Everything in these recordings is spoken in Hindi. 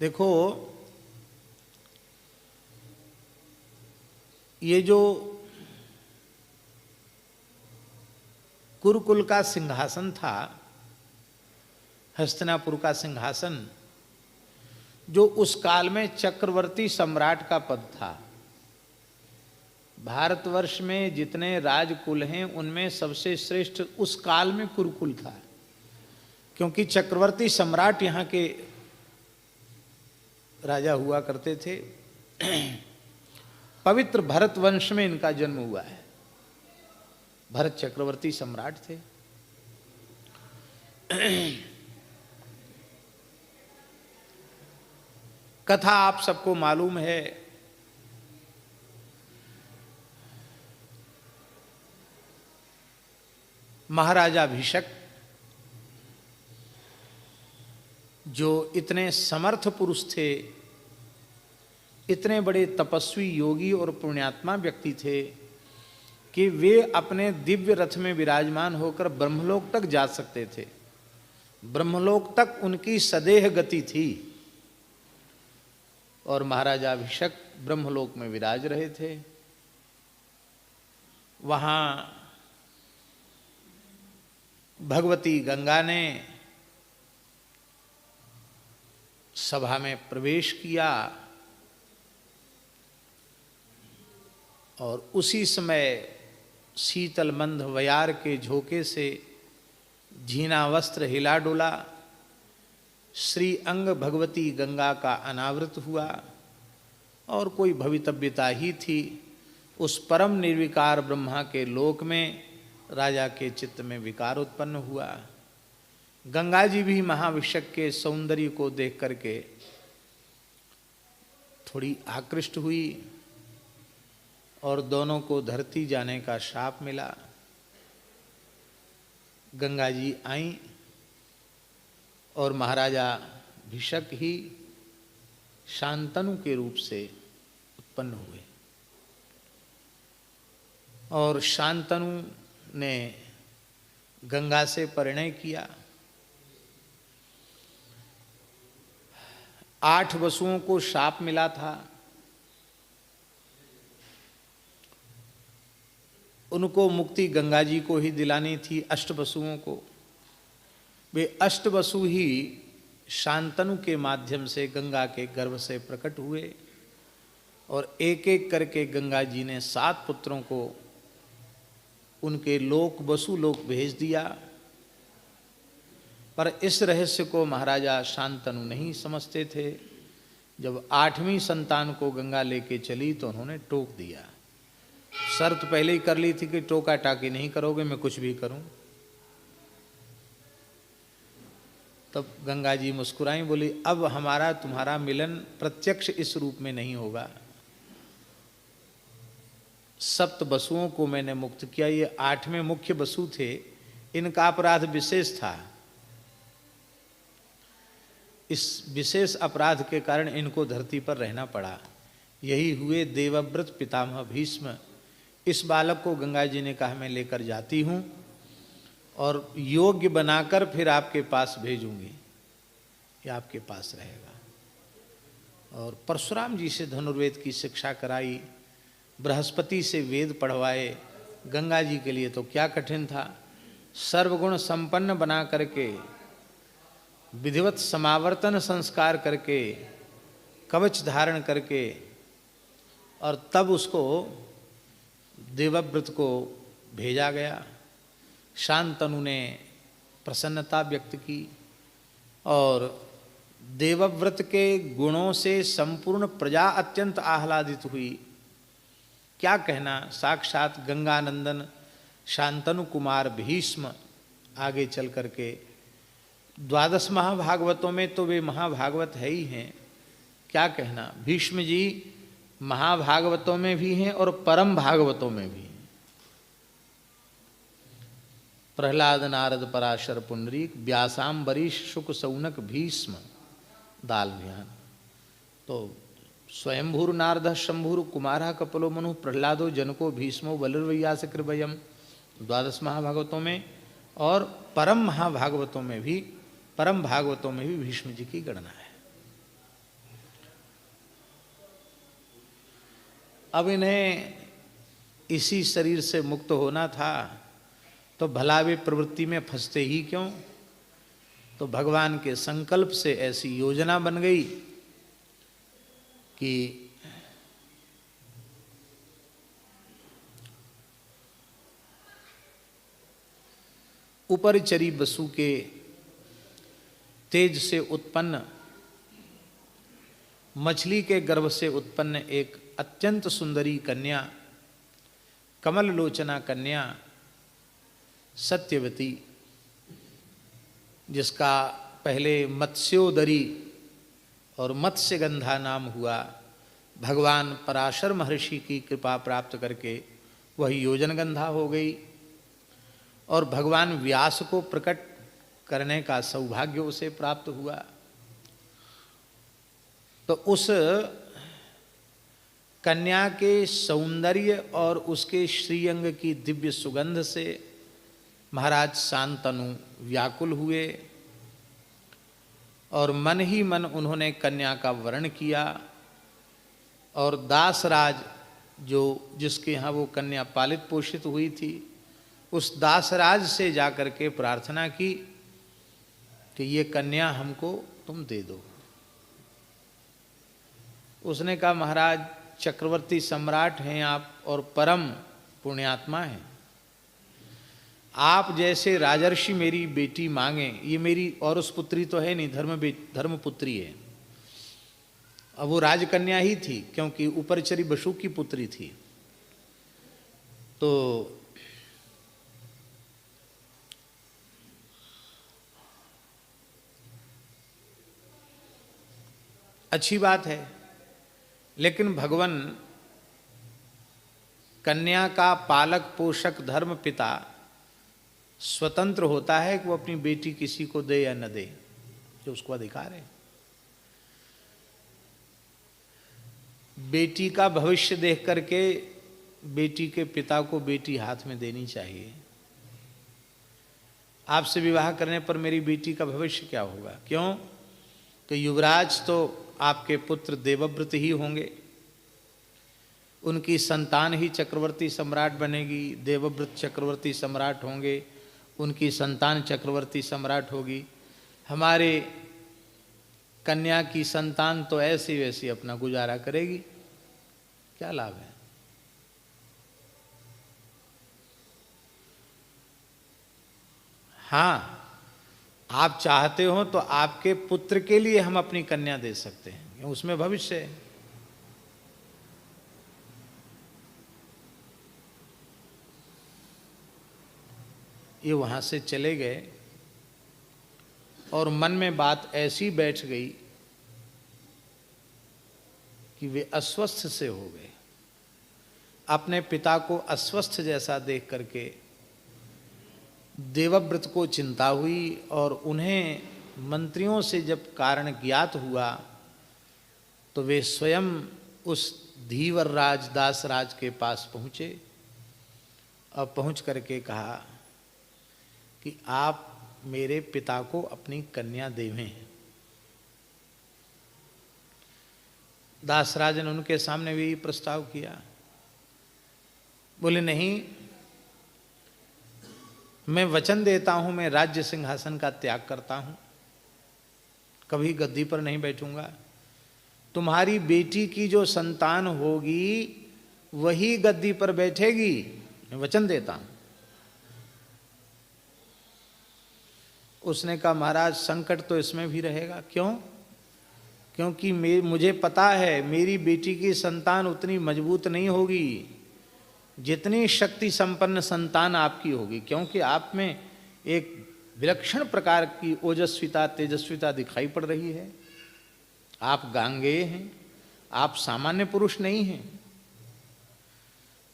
देखो, ये जो कुरुकुल का सिंहासन था, हस्तिनापुर का सिंहासन, जो उस काल में चक्रवर्ती सम्राट का पद था। भारतवर्ष में जितने राजकुल हैं उनमें सबसे श्रेष्ठ उस काल में कुरुकुल था, क्योंकि चक्रवर्ती सम्राट यहाँ के राजा हुआ करते थे। पवित्र भरत वंश में इनका जन्म हुआ है। भरत चक्रवर्ती सम्राट थे। कथा आप सबको मालूम है। महाराजा अभिषेक जो इतने समर्थ पुरुष थे, इतने बड़े तपस्वी योगी और पुण्यात्मा व्यक्ति थे कि वे अपने दिव्य रथ में विराजमान होकर ब्रह्मलोक तक जा सकते थे। ब्रह्मलोक तक उनकी सदेह गति थी और महाराजा अभिषेक ब्रह्मलोक में विराज रहे थे। वहाँ भगवती गंगा ने सभा में प्रवेश किया और उसी समय शीतल मंद वयार के झोंके से झीना वस्त्र हिला डोला, श्री अंग भगवती गंगा का अनावृत हुआ और कोई भवितव्यता ही थी। उस परम निर्विकार ब्रह्मा के लोक में राजा के चित्त में विकार उत्पन्न हुआ। गंगा जी भी महाभिषेक के सौंदर्य को देख करके थोड़ी आकृष्ट हुई और दोनों को धरती जाने का शाप मिला। गंगा जी आईं और महाराजा अभिषेक ही शांतनु के रूप से उत्पन्न हुए और शांतनु ने गंगा से परिणय किया। 8 वसुओं को शाप मिला था। उनको मुक्ति गंगा जी को ही दिलानी थी, 8 वसुओं को। वे 8 वसु ही शांतनु के माध्यम से गंगा के गर्भ से प्रकट हुए और एक एक करके गंगा जी ने 7 पुत्रों को उनके लोक वसु लोक भेज दिया। पर इस रहस्य को महाराजा शांतनु नहीं समझते थे। जब 8वीं संतान को गंगा लेके चली तो उन्होंने टोक दिया। शर्त पहले ही कर ली थी कि टोका टाकी नहीं करोगे, मैं कुछ भी करूं। तब गंगा जी मुस्कुराई, बोली अब हमारा तुम्हारा मिलन प्रत्यक्ष इस रूप में नहीं होगा। 7 वसुओं को मैंने मुक्त किया, ये 8वें मुख्य वसु थे, इनका अपराध विशेष था। इस विशेष अपराध के कारण इनको धरती पर रहना पड़ा। यही हुए देवव्रत पितामह भीष्म। इस बालक को गंगा जी ने कहा मैं लेकर जाती हूँ और योग्य बनाकर फिर आपके पास भेजूंगी, ये आपके पास रहेगा। और परशुराम जी से धनुर्वेद की शिक्षा कराई, बृहस्पति से वेद पढ़वाए। गंगा जी के लिए तो क्या कठिन था। सर्वगुण संपन्न बना करके, विधिवत समावर्तन संस्कार करके, कवच धारण करके, और तब उसको देवव्रत को भेजा गया। शांतनु ने प्रसन्नता व्यक्त की और देवव्रत के गुणों से संपूर्ण प्रजा अत्यंत आह्लादित हुई। क्या कहना, साक्षात गंगानंदन शांतनु कुमार भीष्म आगे चल करके 12 महाभागवतों में तो वे महाभागवत है ही हैं। क्या कहना, भीष्म जी महाभागवतों में भी हैं और परम भागवतों में भी हैं। प्रहलाद नारद पराशर पुंडरीक व्यासाम्बरीश शुक सौनक भीष्म दाल ध्यान। तो स्वयंभूर नारद शंभूर कुमारा कपलो मनु प्रहलादो जनको भीष्मो बलिर्वैयास कृपयम 12 महाभागवतों में और परम महाभागवतों में भी, परम भागवतों में भी भीष्म जी की गणना है। अब इन्हें इसी शरीर से मुक्त होना था, तो भला वे प्रवृत्ति में फंसते ही क्यों। तो भगवान के संकल्प से ऐसी योजना बन गई कि उपरिचरी वसु के तेज से उत्पन्न, मछली के गर्भ से उत्पन्न एक अत्यंत सुंदरी कन्या, कमल लोचना कन्या सत्यवती, जिसका पहले मत्स्योदरी और मत्स्यगंधा नाम हुआ, भगवान पराशर महर्षि की कृपा प्राप्त करके वह योजनगंधा हो गई और भगवान व्यास को प्रकट करने का सौभाग्य उसे प्राप्त हुआ। तो उस कन्या के सौंदर्य और उसके श्रीअंग की दिव्य सुगंध से महाराज शांतनु व्याकुल हुए और मन ही मन उन्होंने कन्या का वर्ण किया और दासराज जिसके यहाँ वो कन्या पालित पोषित हुई थी, उस दासराज से जाकर के प्रार्थना की कि ये कन्या हमको तुम दे दो। उसने कहा महाराज चक्रवर्ती सम्राट हैं आप और परम पुण्यात्मा हैं, आप जैसे राजर्षि मेरी बेटी मांगे, ये मेरी और उस पुत्री तो है नहीं, धर्मपुत्री है। अब वो राजकन्या ही थी क्योंकि उपरचरी वसु की पुत्री थी। तो अच्छी बात है, लेकिन भगवान कन्या का पालक पोषक धर्म पिता स्वतंत्र होता है कि वो अपनी बेटी किसी को दे या न दे, जो उसको अधिकार है। बेटी का भविष्य देख करके बेटी के पिता को बेटी हाथ में देनी चाहिए। आपसे विवाह करने पर मेरी बेटी का भविष्य क्या होगा, क्यों कि युवराज तो आपके पुत्र देवव्रत ही होंगे, उनकी संतान ही चक्रवर्ती सम्राट बनेगी, देवव्रत चक्रवर्ती सम्राट होंगे, उनकी संतान चक्रवर्ती सम्राट होगी। हमारे कन्या की संतान तो ऐसी वैसी अपना गुजारा करेगी, क्या लाभ है। हाँ, आप चाहते हो तो आपके पुत्र के लिए हम अपनी कन्या दे सकते हैं, उसमें भविष्य है। ये वहां से चले गए और मन में बात ऐसी बैठ गई कि वे अस्वस्थ से हो गए। अपने पिता को अस्वस्थ जैसा देख करके देवव्रत को चिंता हुई और उन्हें मंत्रियों से जब कारण ज्ञात हुआ तो वे स्वयं उस धीवरराज दासराज के पास पहुँचे और पहुँच करके कहा कि आप मेरे पिता को अपनी कन्या देवें। दासराज ने उनके सामने भी प्रस्ताव किया। बोले नहीं, मैं वचन देता हूं, मैं राज्य सिंहासन का त्याग करता हूं, कभी गद्दी पर नहीं बैठूंगा। तुम्हारी बेटी की जो संतान होगी वही गद्दी पर बैठेगी, मैं वचन देता हूं। उसने कहा महाराज संकट तो इसमें भी रहेगा। क्यों? क्योंकि मुझे पता है मेरी बेटी की संतान उतनी मजबूत नहीं होगी जितनी शक्ति संपन्न संतान आपकी होगी, क्योंकि आप में एक विलक्षण प्रकार की ओजस्विता तेजस्विता दिखाई पड़ रही है। आप गांगेय हैं, आप सामान्य पुरुष नहीं हैं,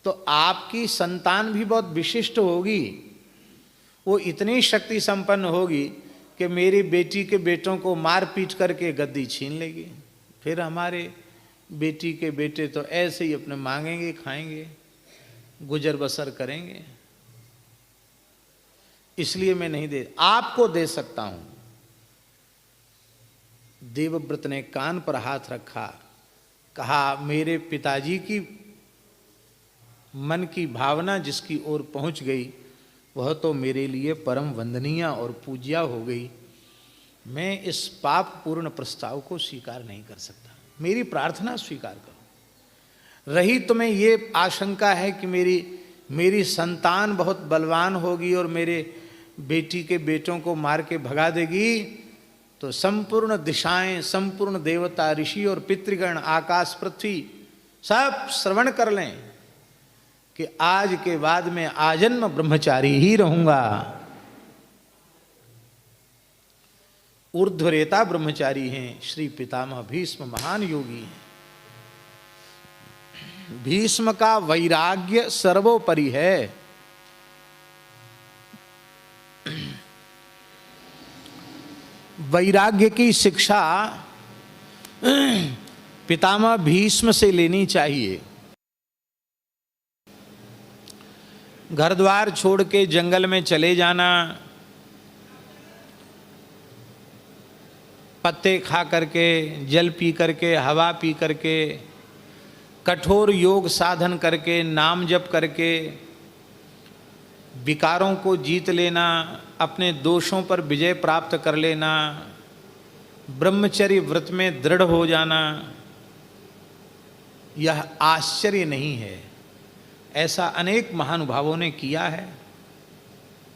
तो आपकी संतान भी बहुत विशिष्ट होगी। वो इतनी शक्ति संपन्न होगी कि मेरी बेटी के बेटों को मार पीट करके गद्दी छीन लेगी। फिर हमारे बेटी के बेटे तो ऐसे ही अपने मांगेंगे, खाएंगे, गुजर बसर करेंगे। इसलिए मैं नहीं दे, आपको दे सकता हूं। देवव्रत ने कान पर हाथ रखा, कहा मेरे पिताजी की मन की भावना जिसकी ओर पहुंच गई वह तो मेरे लिए परम वंदनीय और पूज्या हो गई। मैं इस पाप पूर्ण प्रस्ताव को स्वीकार नहीं कर सकता, मेरी प्रार्थना स्वीकार करो। रही तुम्हें ये आशंका है कि मेरी संतान बहुत बलवान होगी और मेरे बेटी के बेटों को मार के भगा देगी, तो संपूर्ण दिशाएं, संपूर्ण देवता, ऋषि और पितृगण, आकाश, पृथ्वी सब श्रवण कर लें कि आज के बाद मैं आजन्म ब्रह्मचारी ही रहूंगा। ऊर्ध्वरेता ब्रह्मचारी हैं श्री पितामह भीष्म, महान योगी हैं। भीष्म का वैराग्य सर्वोपरि है। वैराग्य की शिक्षा पितामह भीष्म से लेनी चाहिए। घर द्वार छोड़ के जंगल में चले जाना, पत्ते खा करके, जल पी करके, हवा पी करके, कठोर योग साधन करके, नाम जप करके विकारों को जीत लेना, अपने दोषों पर विजय प्राप्त कर लेना, ब्रह्मचर्य व्रत में दृढ़ हो जाना, यह आश्चर्य नहीं है। ऐसा अनेक महानुभावों ने किया है,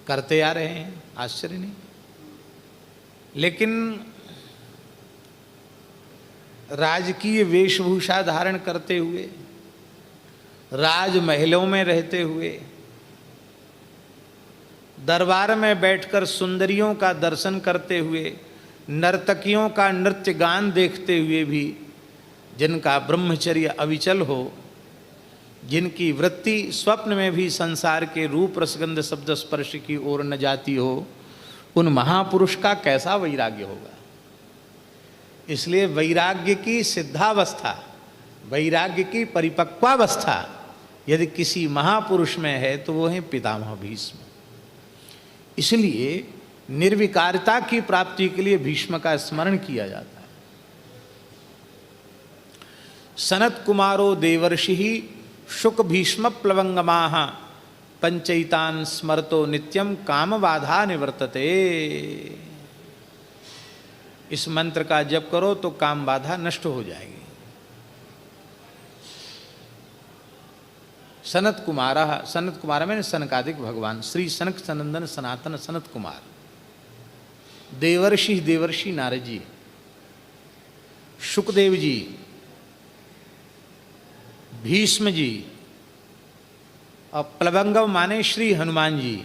करते आ रहे हैं, आश्चर्य नहीं। लेकिन राजकीय वेशभूषा धारण करते हुए, राजमहलों में रहते हुए, दरबार में बैठकर सुंदरियों का दर्शन करते हुए, नर्तकियों का नृत्य गान देखते हुए भी जिनका ब्रह्मचर्य अविचल हो, जिनकी वृत्ति स्वप्न में भी संसार के रूप रसगंध शब्द स्पर्श की ओर न जाती हो, उन महापुरुष का कैसा वैराग्य होगा। इसलिए वैराग्य की सिद्धावस्था, वैराग्य की परिपक्वावस्था यदि किसी महापुरुष में है तो वो है पितामह भीष्म। इसलिए निर्विकारता की प्राप्ति के लिए भीष्म का स्मरण किया जाता है। सनत कुमारो देवर्षि शुक भीष्म प्लवंगमाः पंचैतान स्मरतो नित्यम काम बाधा निवर्तते। इस मंत्र का जप करो तो काम बाधा नष्ट हो जाएगी। सनत कुमार में सनकादिक भगवान, श्री सनक सनंदन सनातन सनत कुमार, देवर्षि नारद जी, शुकदेव जी, भीष्म जी और प्लवंगम माने श्री हनुमान जी,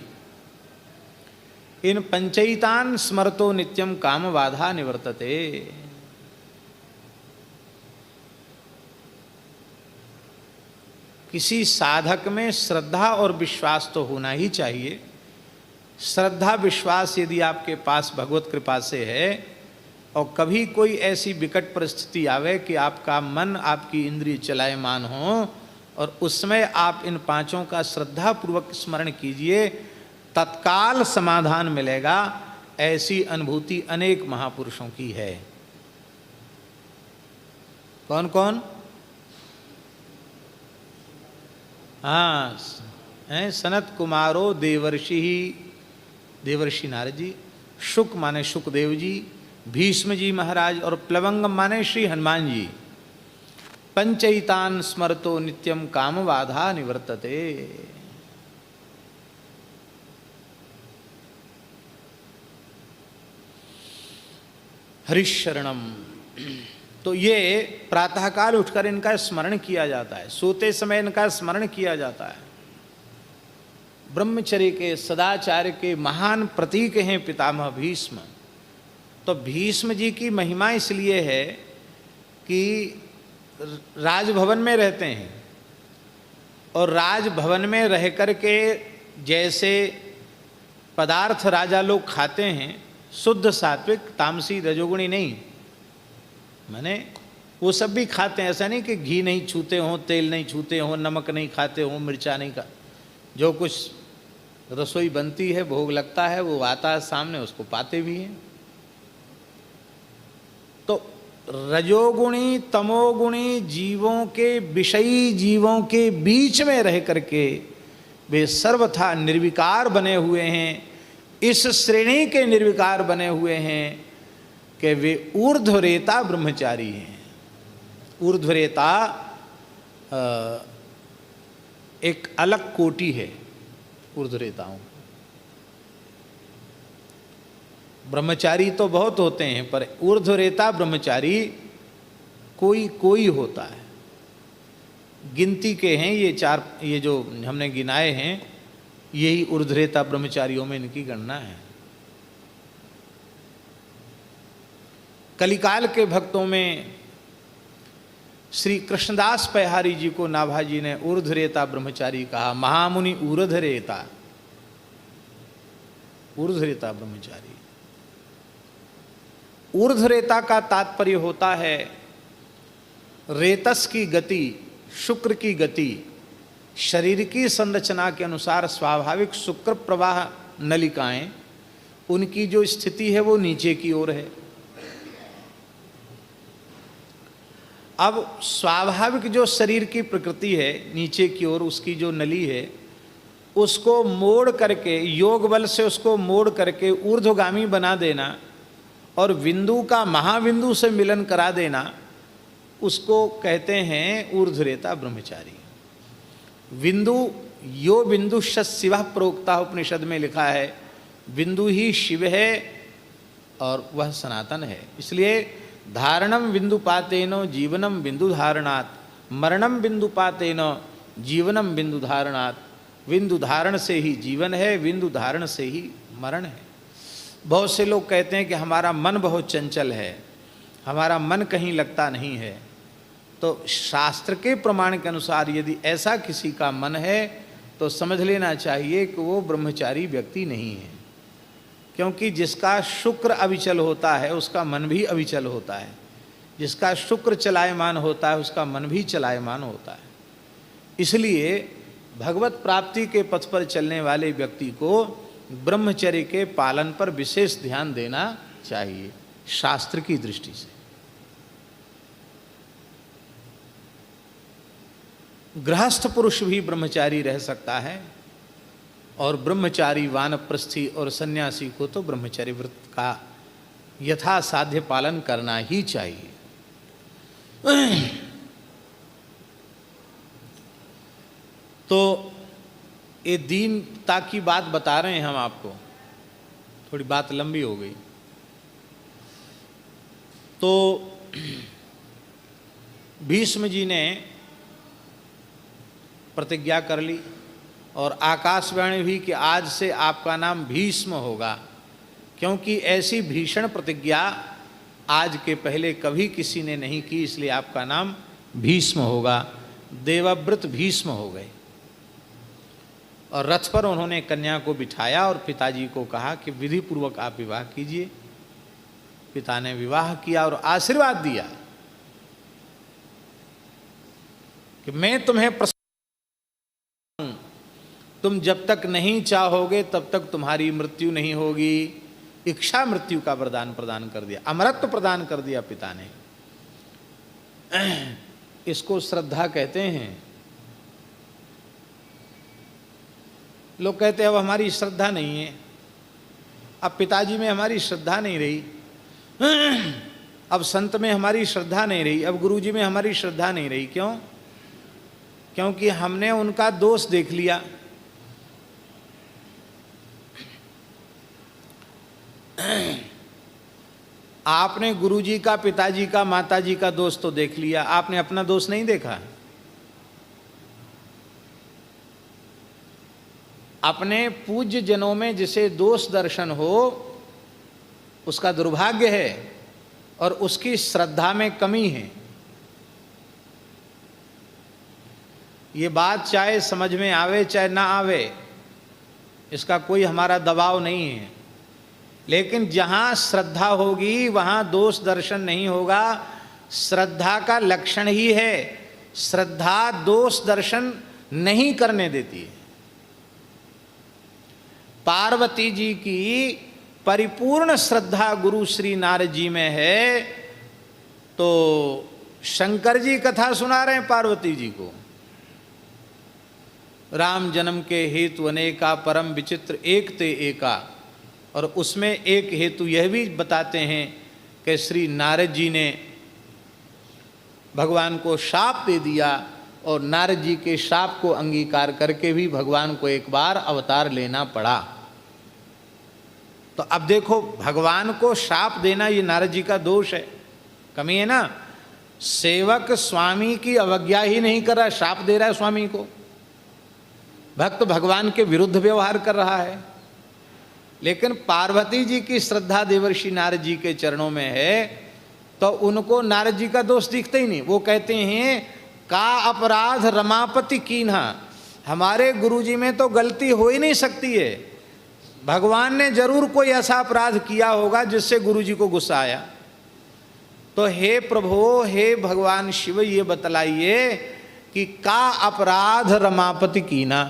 इन पंचैतान स्मरतो नित्यम काम बाधा निवर्तते। किसी साधक में श्रद्धा और विश्वास तो होना ही चाहिए। श्रद्धा विश्वास यदि आपके पास भगवत कृपा से है और कभी कोई ऐसी विकट परिस्थिति आवे कि आपका मन, आपकी इंद्रिय चलायमान हो और उसमें आप इन पांचों का श्रद्धा पूर्वक स्मरण कीजिए, तत्काल समाधान मिलेगा। ऐसी अनुभूति अनेक महापुरुषों की है। कौन कौन? हाँ, हैं सनत कुमारो देवर्षि, देवर्षि नारद जी, शुक माने शुकदेव जी, भीष्म जी महाराज और प्लवंगम माने श्री हनुमान जी। पंचैतान स्मरतो नित्यम काम बाधा निवर्तते। हरिशरणम। तो ये प्रातःकाल उठकर इनका स्मरण किया जाता है, सोते समय इनका स्मरण किया जाता है। ब्रह्मचर्य के, सदाचार के महान प्रतीक हैं पितामह भीष्म। तो भीष्म जी की महिमा इसलिए है कि राजभवन में रहते हैं और राजभवन में रह कर के जैसे पदार्थ राजा लोग खाते हैं, शुद्ध सात्विक, तामसी रजोगुणी नहीं, माने वो सब भी खाते हैं। ऐसा नहीं कि घी नहीं छूते हों, तेल नहीं छूते हों, नमक नहीं खाते हों, मिर्चा नहीं खा, जो कुछ रसोई बनती है, भोग लगता है, वो आता है सामने, उसको पाते भी हैं। तो रजोगुणी तमोगुणी जीवों के, विषयी जीवों के बीच में रह करके वे सर्वथा निर्विकार बने हुए हैं। इस श्रेणी के निर्विकार बने हुए हैं कि वे ऊर्ध्वरेता ब्रह्मचारी हैं। ऊर्ध्वरेता एक अलग कोटि है ऊर्ध्वरेताओं। ब्रह्मचारी तो बहुत होते हैं, पर ऊर्ध्वरेता ब्रह्मचारी कोई कोई होता है। गिनती के हैं ये चार, ये जो हमने गिनाए हैं, यही ऊर्ध्वरेता ब्रह्मचारियों में इनकी गणना है। कलिकाल के भक्तों में श्री कृष्णदास पैहारी जी को नाभाजी ने ऊर्ध्वरेता ब्रह्मचारी कहा। महामुनि ऊर्ध्वरेता, ऊर्ध्वरेता ब्रह्मचारी। ऊर्ध्वरेता का तात्पर्य होता है रेतस की गति, शुक्र की गति, शरीर की संरचना के अनुसार स्वाभाविक शुक्र प्रवाह नलिकाएं, उनकी जो स्थिति है वो नीचे की ओर है। अब स्वाभाविक जो शरीर की प्रकृति है नीचे की ओर, उसकी जो नली है उसको मोड़ करके, योग बल से उसको मोड़ करके ऊर्ध्वगामी बना देना और बिंदु का महाबिंदु से मिलन करा देना, उसको कहते हैं ऊर्ध्वरेता ब्रह्मचारी। बिंदु यो बिंदु शिव प्रोक्ता उपनिषद में लिखा है, बिंदु ही शिव है और वह सनातन है। इसलिए धारणम बिंदुपातेनो जीवनम बिंदु धारणात्, मरणम बिंदुपातेनो जीवनम बिंदु धारणात्। बिंदु धारण से ही जीवन है, बिंदु धारण से ही मरण है। बहुत से लोग कहते हैं कि हमारा मन बहुत चंचल है, हमारा मन कहीं लगता नहीं है। तो शास्त्र के प्रमाण के अनुसार यदि ऐसा किसी का मन है तो समझ लेना चाहिए कि वो ब्रह्मचारी व्यक्ति नहीं है, क्योंकि जिसका शुक्र अविचल होता है उसका मन भी अविचल होता है। जिसका शुक्र चलायमान होता है उसका मन भी चलायमान होता है। इसलिए भगवत प्राप्ति के पथ पर चलने वाले व्यक्ति को ब्रह्मचर्य के पालन पर विशेष ध्यान देना चाहिए शास्त्र की दृष्टि से। गृहस्थ पुरुष भी ब्रह्मचारी रह सकता है, और ब्रह्मचारी वानप्रस्थी और सन्यासी को तो ब्रह्मचर्य व्रत का यथासाध्य पालन करना ही चाहिए। तो ये दीनता की बात बता रहे हैं हम आपको, थोड़ी बात लंबी हो गई। तो भीष्म जी ने प्रतिज्ञा कर ली और आकाशवाणी भी कि आज से आपका नाम भीष्म होगा, क्योंकि ऐसी भीषण प्रतिज्ञा आज के पहले कभी किसी ने नहीं की, इसलिए आपका नाम भीष्म होगा। देवव्रत भीष्म हो गए। और रथ पर उन्होंने कन्या को बिठाया और पिताजी को कहा कि विधि पूर्वक आप विवाह कीजिए। पिता ने विवाह किया और आशीर्वाद दिया कि मैं तुम्हें प्रसन्न हूं, तुम जब तक नहीं चाहोगे तब तक तुम्हारी मृत्यु नहीं होगी। इच्छा मृत्यु का वरदान प्रदान कर दिया, अमरत्व प्रदान कर दिया पिता ने। इसको श्रद्धा कहते हैं। लोग कहते हैं अब हमारी श्रद्धा नहीं है, अब पिताजी में हमारी श्रद्धा नहीं रही, अब संत में हमारी श्रद्धा नहीं रही, अब गुरुजी में हमारी श्रद्धा नहीं रही। क्यों? क्योंकि हमने उनका दोष देख लिया। आपने गुरुजी का, पिताजी का, माताजी का दोष तो देख लिया, आपने अपना दोष नहीं देखा। अपने पूज्य जनों में जिसे दोष दर्शन हो उसका दुर्भाग्य है और उसकी श्रद्धा में कमी है। ये बात चाहे समझ में आवे चाहे ना आवे, इसका कोई हमारा दबाव नहीं है। लेकिन जहाँ श्रद्धा होगी वहाँ दोष दर्शन नहीं होगा। श्रद्धा का लक्षण ही है, श्रद्धा दोष दर्शन नहीं करने देती है। पार्वती जी की परिपूर्ण श्रद्धा गुरु श्री नारद जी में है, तो शंकर जी कथा सुना रहे हैं पार्वती जी को, राम जन्म के हेतु अनेका परम विचित्र एक ते एका, और उसमें एक हेतु यह भी बताते हैं कि श्री नारद जी ने भगवान को शाप दे दिया और नारद जी के शाप को अंगीकार करके भी भगवान को एक बार अवतार लेना पड़ा। तो अब देखो, भगवान को शाप देना ये नारद जी का दोष है, कमी है ना। सेवक स्वामी की अवज्ञा ही नहीं कर रहा, शाप दे रहा है स्वामी को। भक्त भगवान के विरुद्ध व्यवहार कर रहा है। लेकिन पार्वती जी की श्रद्धा देवर्षि नारद जी के चरणों में है, तो उनको नारद जी का दोष दिखता ही नहीं। वो कहते हैं का अपराध रमापति कीन्हा, हमारे गुरुजी में तो गलती हो ही नहीं सकती है, भगवान ने जरूर कोई ऐसा अपराध किया होगा जिससे गुरुजी को गुस्सा आया। तो हे प्रभु, हे भगवान शिव, ये बतलाइए कि का अपराध रमापति कीना,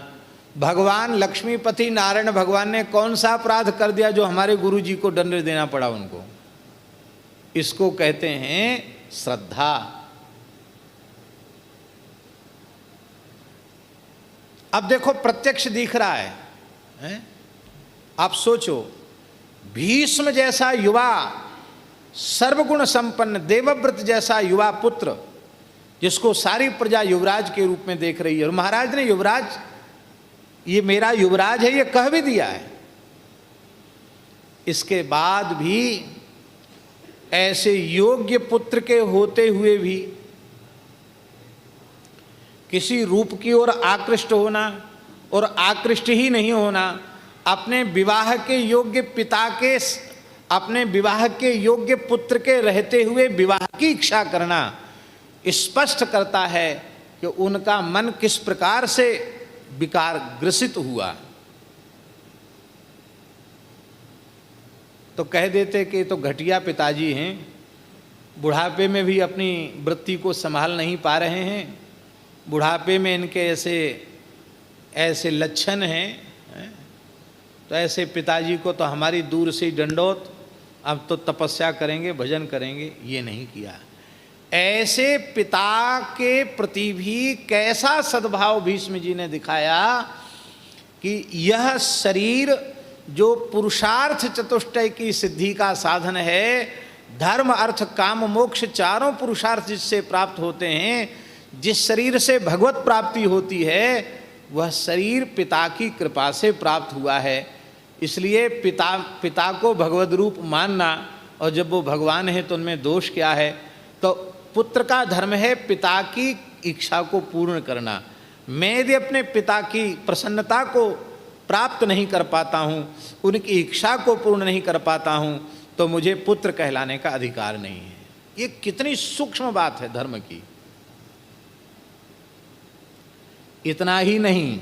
भगवान लक्ष्मीपति नारायण भगवान ने कौन सा अपराध कर दिया जो हमारे गुरुजी को दंड देना पड़ा उनको। इसको कहते हैं श्रद्धा। अब देखो, प्रत्यक्ष दिख रहा है? आप सोचो, भीष्म जैसा युवा सर्वगुण संपन्न देवव्रत जैसा युवा पुत्र, जिसको सारी प्रजा युवराज के रूप में देख रही है, और महाराज ने युवराज, ये मेरा युवराज है, ये कह भी दिया है। इसके बाद भी ऐसे योग्य पुत्र के होते हुए भी किसी रूप की ओर आकृष्ट होना, और आकृष्ट ही नहीं होना, अपने विवाह के योग्य पिता के, अपने विवाह के योग्य पुत्र के रहते हुए विवाह की इच्छा करना, स्पष्ट करता है कि उनका मन किस प्रकार से विकार ग्रसित हुआ। तो कह देते कि तो घटिया पिताजी हैं, बुढ़ापे में भी अपनी वृत्ति को संभाल नहीं पा रहे हैं, बुढ़ापे में इनके ऐसे लक्षण हैं, तो ऐसे पिताजी को तो हमारी दूर से दंडोत, अब तो तपस्या करेंगे, भजन करेंगे। ये नहीं किया। ऐसे पिता के प्रति भी कैसा सद्भाव भीष्म जी ने दिखाया कि यह शरीर जो पुरुषार्थ चतुष्टय की सिद्धि का साधन है, धर्म अर्थ काम मोक्ष चारों पुरुषार्थ जिससे प्राप्त होते हैं, जिस शरीर से भगवत प्राप्ति होती है, वह शरीर पिता की कृपा से प्राप्त हुआ है। इसलिए पिता को भगवद रूप मानना, और जब वो भगवान है तो उनमें दोष क्या है। तो पुत्र का धर्म है पिता की इच्छा को पूर्ण करना। मैं यदि अपने पिता की प्रसन्नता को प्राप्त नहीं कर पाता हूँ, उनकी इच्छा को पूर्ण नहीं कर पाता हूँ, तो मुझे पुत्र कहलाने का अधिकार नहीं है। ये कितनी सूक्ष्म बात है धर्म की। इतना ही नहीं,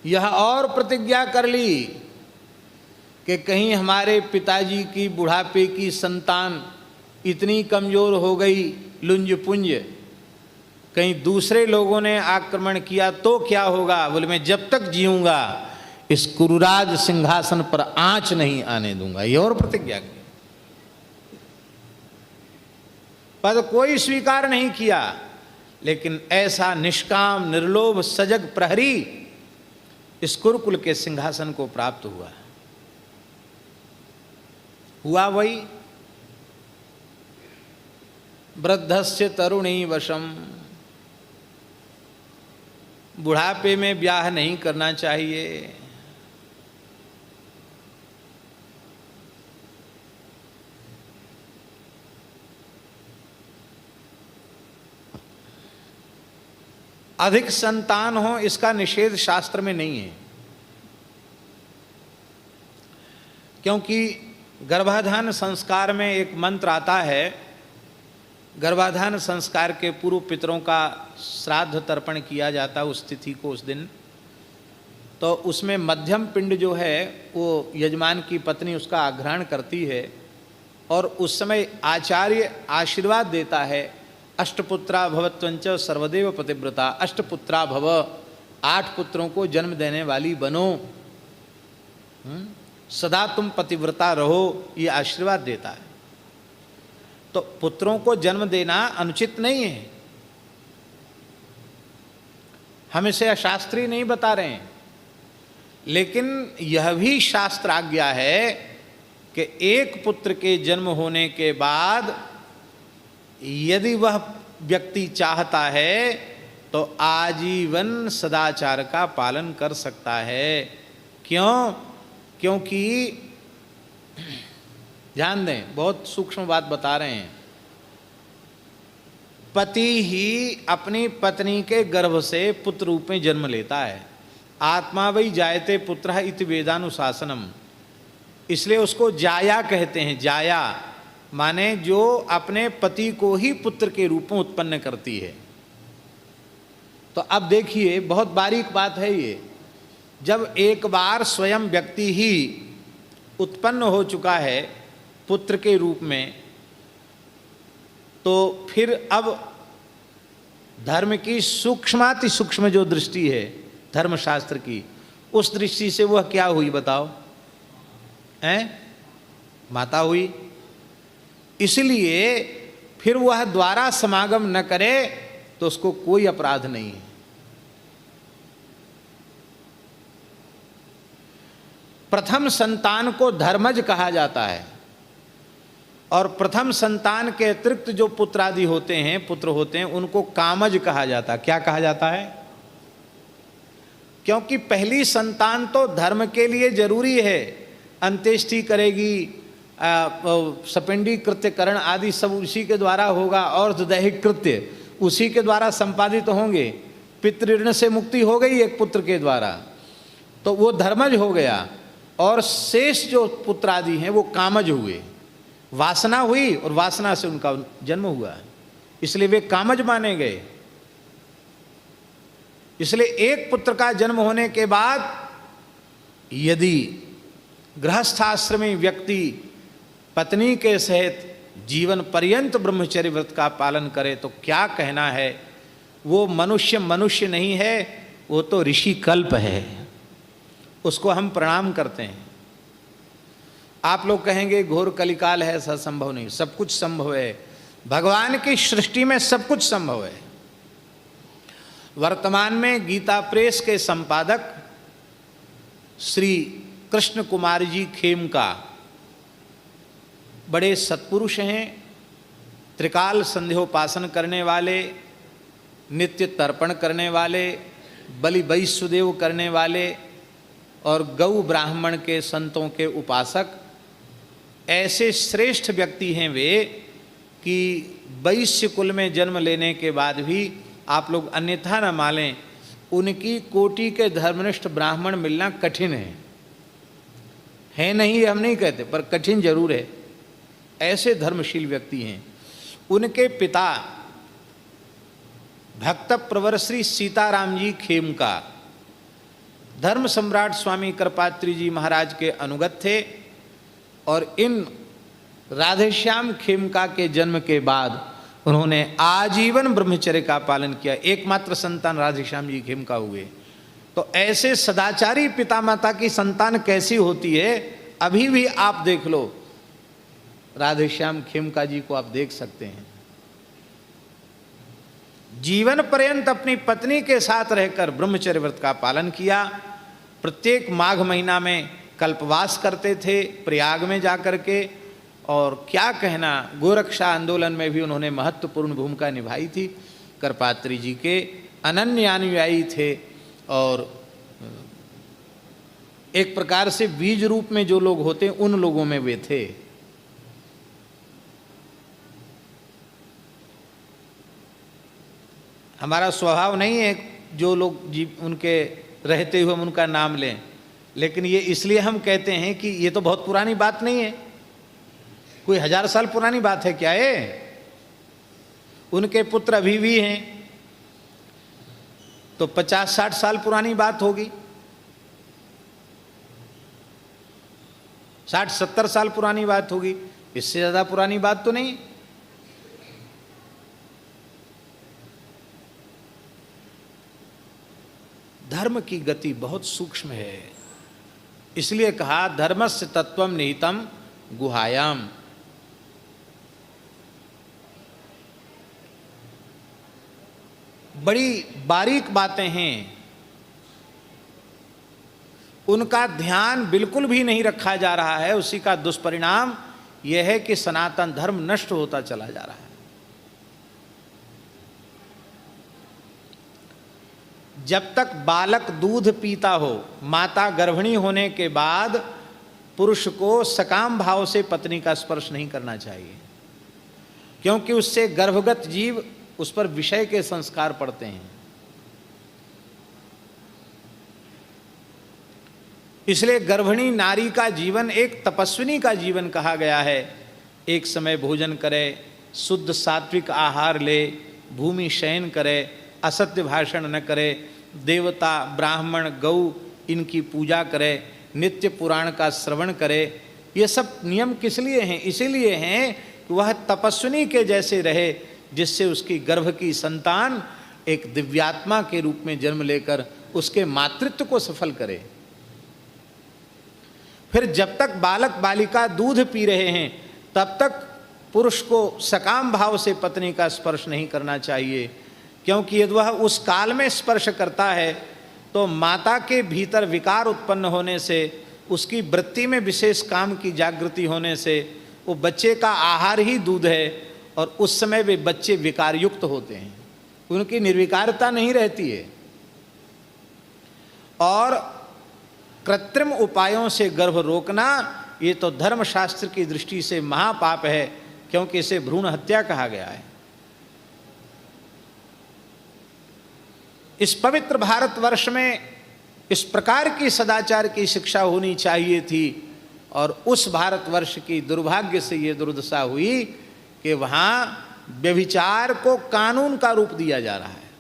यह और प्रतिज्ञा कर ली कि कहीं हमारे पिताजी की बुढ़ापे की संतान इतनी कमजोर हो गई, लुंज पुंज, कहीं दूसरे लोगों ने आक्रमण किया तो क्या होगा। बोले मैं जब तक जीऊंगा इस कुरुराज सिंहासन पर आंच नहीं आने दूंगा। ये और प्रतिज्ञा की, पद कोई स्वीकार नहीं किया, लेकिन ऐसा निष्काम निर्लोभ सजग प्रहरी इस कुरुकुल के सिंहासन को प्राप्त हुआ वही वृद्धस्य तरुणी वशम। बुढ़ापे में ब्याह नहीं करना चाहिए। अधिक संतान हो इसका निषेध शास्त्र में नहीं है, क्योंकि गर्भाधान संस्कार में एक मंत्र आता है। गर्भाधान संस्कार के पूर्व पितरों का श्राद्ध तर्पण किया जाता है उस तिथि को, उस दिन। तो उसमें मध्यम पिंड जो है वो यजमान की पत्नी उसका आग्रहण करती है, और उस समय आचार्य आशीर्वाद देता है, अष्टपुत्रा भवत्वंच सर्वदेव पतिव्रता, अष्टपुत्रा भव, 8 पुत्रों को जन्म देने वाली बनो, सदा तुम पतिव्रता रहो, ये आशीर्वाद देता है। तो पुत्रों को जन्म देना अनुचित नहीं है, हम इसे अशास्त्रीय नहीं बता रहे हैं, लेकिन यह भी शास्त्र आज्ञा है कि एक पुत्र के जन्म होने के बाद यदि वह व्यक्ति चाहता है तो आजीवन सदाचार का पालन कर सकता है। क्यों? क्योंकि ध्यान दें, बहुत सूक्ष्म बात बता रहे हैं। पति ही अपनी पत्नी के गर्भ से पुत्र रूप में जन्म लेता है। आत्मा वही जायते पुत्रः इति वेदानुशासनम, इसलिए उसको जाया कहते हैं। जाया माने जो अपने पति को ही पुत्र के रूप में उत्पन्न करती है। तो अब देखिए, बहुत बारीक बात है ये। जब एक बार स्वयं व्यक्ति ही उत्पन्न हो चुका है पुत्र के रूप में, तो फिर अब धर्म की सूक्ष्माति सूक्ष्म जो दृष्टि है धर्मशास्त्र की, उस दृष्टि से वह क्या हुई बताओ? माता हुई। इसलिए फिर वह द्वारा समागम न करे तो उसको कोई अपराध नहीं है। प्रथम संतान को धर्मज कहा जाता है, और प्रथम संतान के अतिरिक्त जो पुत्र आदि होते हैं, पुत्र होते हैं, उनको कामज कहा जाता है। क्या कहा जाता है? क्योंकि पहली संतान तो धर्म के लिए जरूरी है, अंत्येष्टि करेगी, सपिंडी कृत्यकरण आदि सब उसी के द्वारा होगा, और दैहिक कृत्य उसी के द्वारा संपादित होंगे। पितृऋण से मुक्ति हो गई एक पुत्र के द्वारा, तो वो धर्मज हो गया। और शेष जो पुत्र आदि हैं वो कामज हुए, वासना हुई और वासना से उनका जन्म हुआ, इसलिए वे कामज माने गए। इसलिए एक पुत्र का जन्म होने के बाद यदि गृहस्थाश्रमी व्यक्ति पत्नी के सहित जीवन पर्यंत ब्रह्मचर्य व्रत का पालन करे तो क्या कहना है, वो मनुष्य मनुष्य नहीं है, वो तो ऋषि कल्प है, उसको हम प्रणाम करते हैं। आप लोग कहेंगे घोर कलिकाल है, ऐसा संभव नहीं। सब कुछ संभव है, भगवान की सृष्टि में सब कुछ संभव है। वर्तमान में गीता प्रेस के संपादक श्री कृष्ण कुमार जी खेमका बड़े सत्पुरुष हैं, त्रिकाल संध्योपासन करने वाले, नित्य तर्पण करने वाले, बलि वैश्वदेव करने वाले और गौ ब्राह्मण के संतों के उपासक, ऐसे श्रेष्ठ व्यक्ति हैं वे कि वैश्य कुल में जन्म लेने के बाद भी आप लोग अन्यथा न मानें, उनकी कोटि के धर्मनिष्ठ ब्राह्मण मिलना कठिन है नहीं, हम नहीं कहते, पर कठिन जरूर है। ऐसे धर्मशील व्यक्ति हैं। उनके पिता भक्त प्रवर श्री सीताराम जी खेमका धर्म सम्राट स्वामी कृपात्री जी महाराज के अनुगत थे, और इन राधेश्याम खेमका के जन्म के बाद उन्होंने आजीवन ब्रह्मचर्य का पालन किया। एकमात्र संतान राधेश्याम जी खेमका हुए। तो ऐसे सदाचारी पिता माता की संतान कैसी होती है, अभी भी आप देख लो, राधेश्याम खेमका जी को आप देख सकते हैं। जीवन पर्यंत अपनी पत्नी के साथ रहकर ब्रह्मचर्य व्रत का पालन किया। प्रत्येक माघ महीना में कल्पवास करते थे प्रयाग में जाकर के, और क्या कहना, गोरक्षा आंदोलन में भी उन्होंने महत्वपूर्ण भूमिका निभाई थी। कृपात्री जी के अनन्य अनुयायी थे, और एक प्रकार से बीज रूप में जो लोग होते हैं उन लोगों में वे थे। हमारा स्वभाव नहीं है जो लोग उनके रहते हुए हम उनका नाम लें, लेकिन ये इसलिए हम कहते हैं कि ये तो बहुत पुरानी बात नहीं है, कोई 1000 साल पुरानी बात है क्या है। उनके पुत्र अभी भी हैं तो 50-60 साल पुरानी बात होगी, 60-70 साल पुरानी बात होगी, इससे ज़्यादा पुरानी बात तो नहीं। धर्म की गति बहुत सूक्ष्म है, इसलिए कहा धर्मस्य तत्वम निहितम गुहायाम। बड़ी बारीक बातें हैं, उनका ध्यान बिल्कुल भी नहीं रखा जा रहा है। उसी का दुष्परिणाम यह है कि सनातन धर्म नष्ट होता चला जा रहा है। जब तक बालक दूध पीता हो, माता गर्भिणी होने के बाद पुरुष को सकाम भाव से पत्नी का स्पर्श नहीं करना चाहिए, क्योंकि उससे गर्भगत जीव, उस पर विषय के संस्कार पड़ते हैं। इसलिए गर्भिणी नारी का जीवन एक तपस्विनी का जीवन कहा गया है। एक समय भोजन करे, शुद्ध सात्विक आहार ले, भूमि शयन करे, असत्य भाषण न करे, देवता ब्राह्मण गौ इनकी पूजा करे, नित्य पुराण का श्रवण करे। ये सब नियम किस लिए हैं? इसीलिए हैं कि वह तपस्विनी के जैसे रहे, जिससे उसकी गर्भ की संतान एक दिव्यात्मा के रूप में जन्म लेकर उसके मातृत्व को सफल करे। फिर जब तक बालक बालिका दूध पी रहे हैं तब तक पुरुष को सकाम भाव से पत्नी का स्पर्श नहीं करना चाहिए, क्योंकि यदि वह उस काल में स्पर्श करता है तो माता के भीतर विकार उत्पन्न होने से, उसकी वृत्ति में विशेष काम की जागृति होने से, वो बच्चे का आहार ही दूध है और उस समय वे बच्चे विकार युक्त होते हैं, उनकी निर्विकारता नहीं रहती है। और कृत्रिम उपायों से गर्भ रोकना ये तो धर्मशास्त्र की दृष्टि से महापाप है, क्योंकि इसे भ्रूण हत्या कहा गया है। इस पवित्र भारतवर्ष में इस प्रकार की सदाचार की शिक्षा होनी चाहिए थी, और उस भारतवर्ष की दुर्भाग्य से ये दुर्दशा हुई कि वहाँ व्यभिचार को कानून का रूप दिया जा रहा है।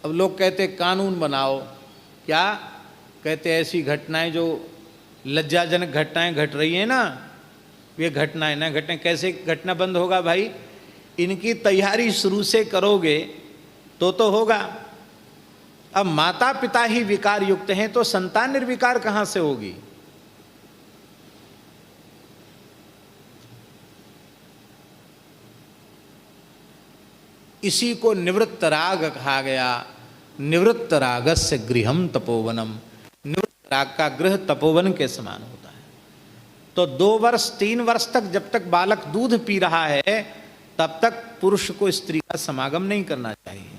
अब लोग कहते कानून बनाओ, क्या कहते ऐसी घटनाएं जो लज्जाजनक घटनाएं घट रही हैं ना, ये घटनाएं ना घटना, कैसे घटना बंद होगा भाई? इनकी तैयारी शुरू से करोगे तो होगा। अब माता पिता ही विकार युक्त हैं तो संतान निर्विकार कहां से होगी? इसी को निवृत्त राग कहा गया। निवृत्त रागस्य गृहम तपोवनम। निवृत्त राग का गृह तपोवन के समान होता है। तो 2 वर्ष 3 वर्ष तक जब तक बालक दूध पी रहा है तब तक पुरुष को स्त्री का समागम नहीं करना चाहिए।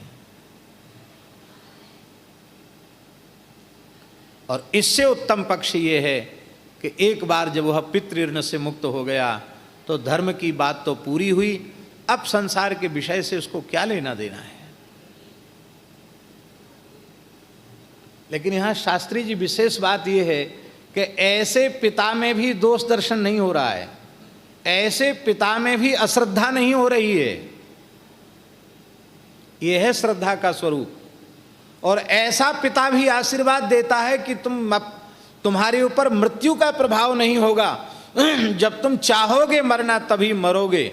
और इससे उत्तम पक्ष ये है कि एक बार जब वह पितृ ऋण से मुक्त हो गया तो धर्म की बात तो पूरी हुई, अब संसार के विषय से उसको क्या लेना देना है। लेकिन यहाँ शास्त्री जी विशेष बात यह है कि ऐसे पिता में भी दोष दर्शन नहीं हो रहा है, ऐसे पिता में भी अश्रद्धा नहीं हो रही है। यह है श्रद्धा का स्वरूप। और ऐसा पिता भी आशीर्वाद देता है कि तुम्हारे ऊपर मृत्यु का प्रभाव नहीं होगा, जब तुम चाहोगे मरना तभी मरोगे।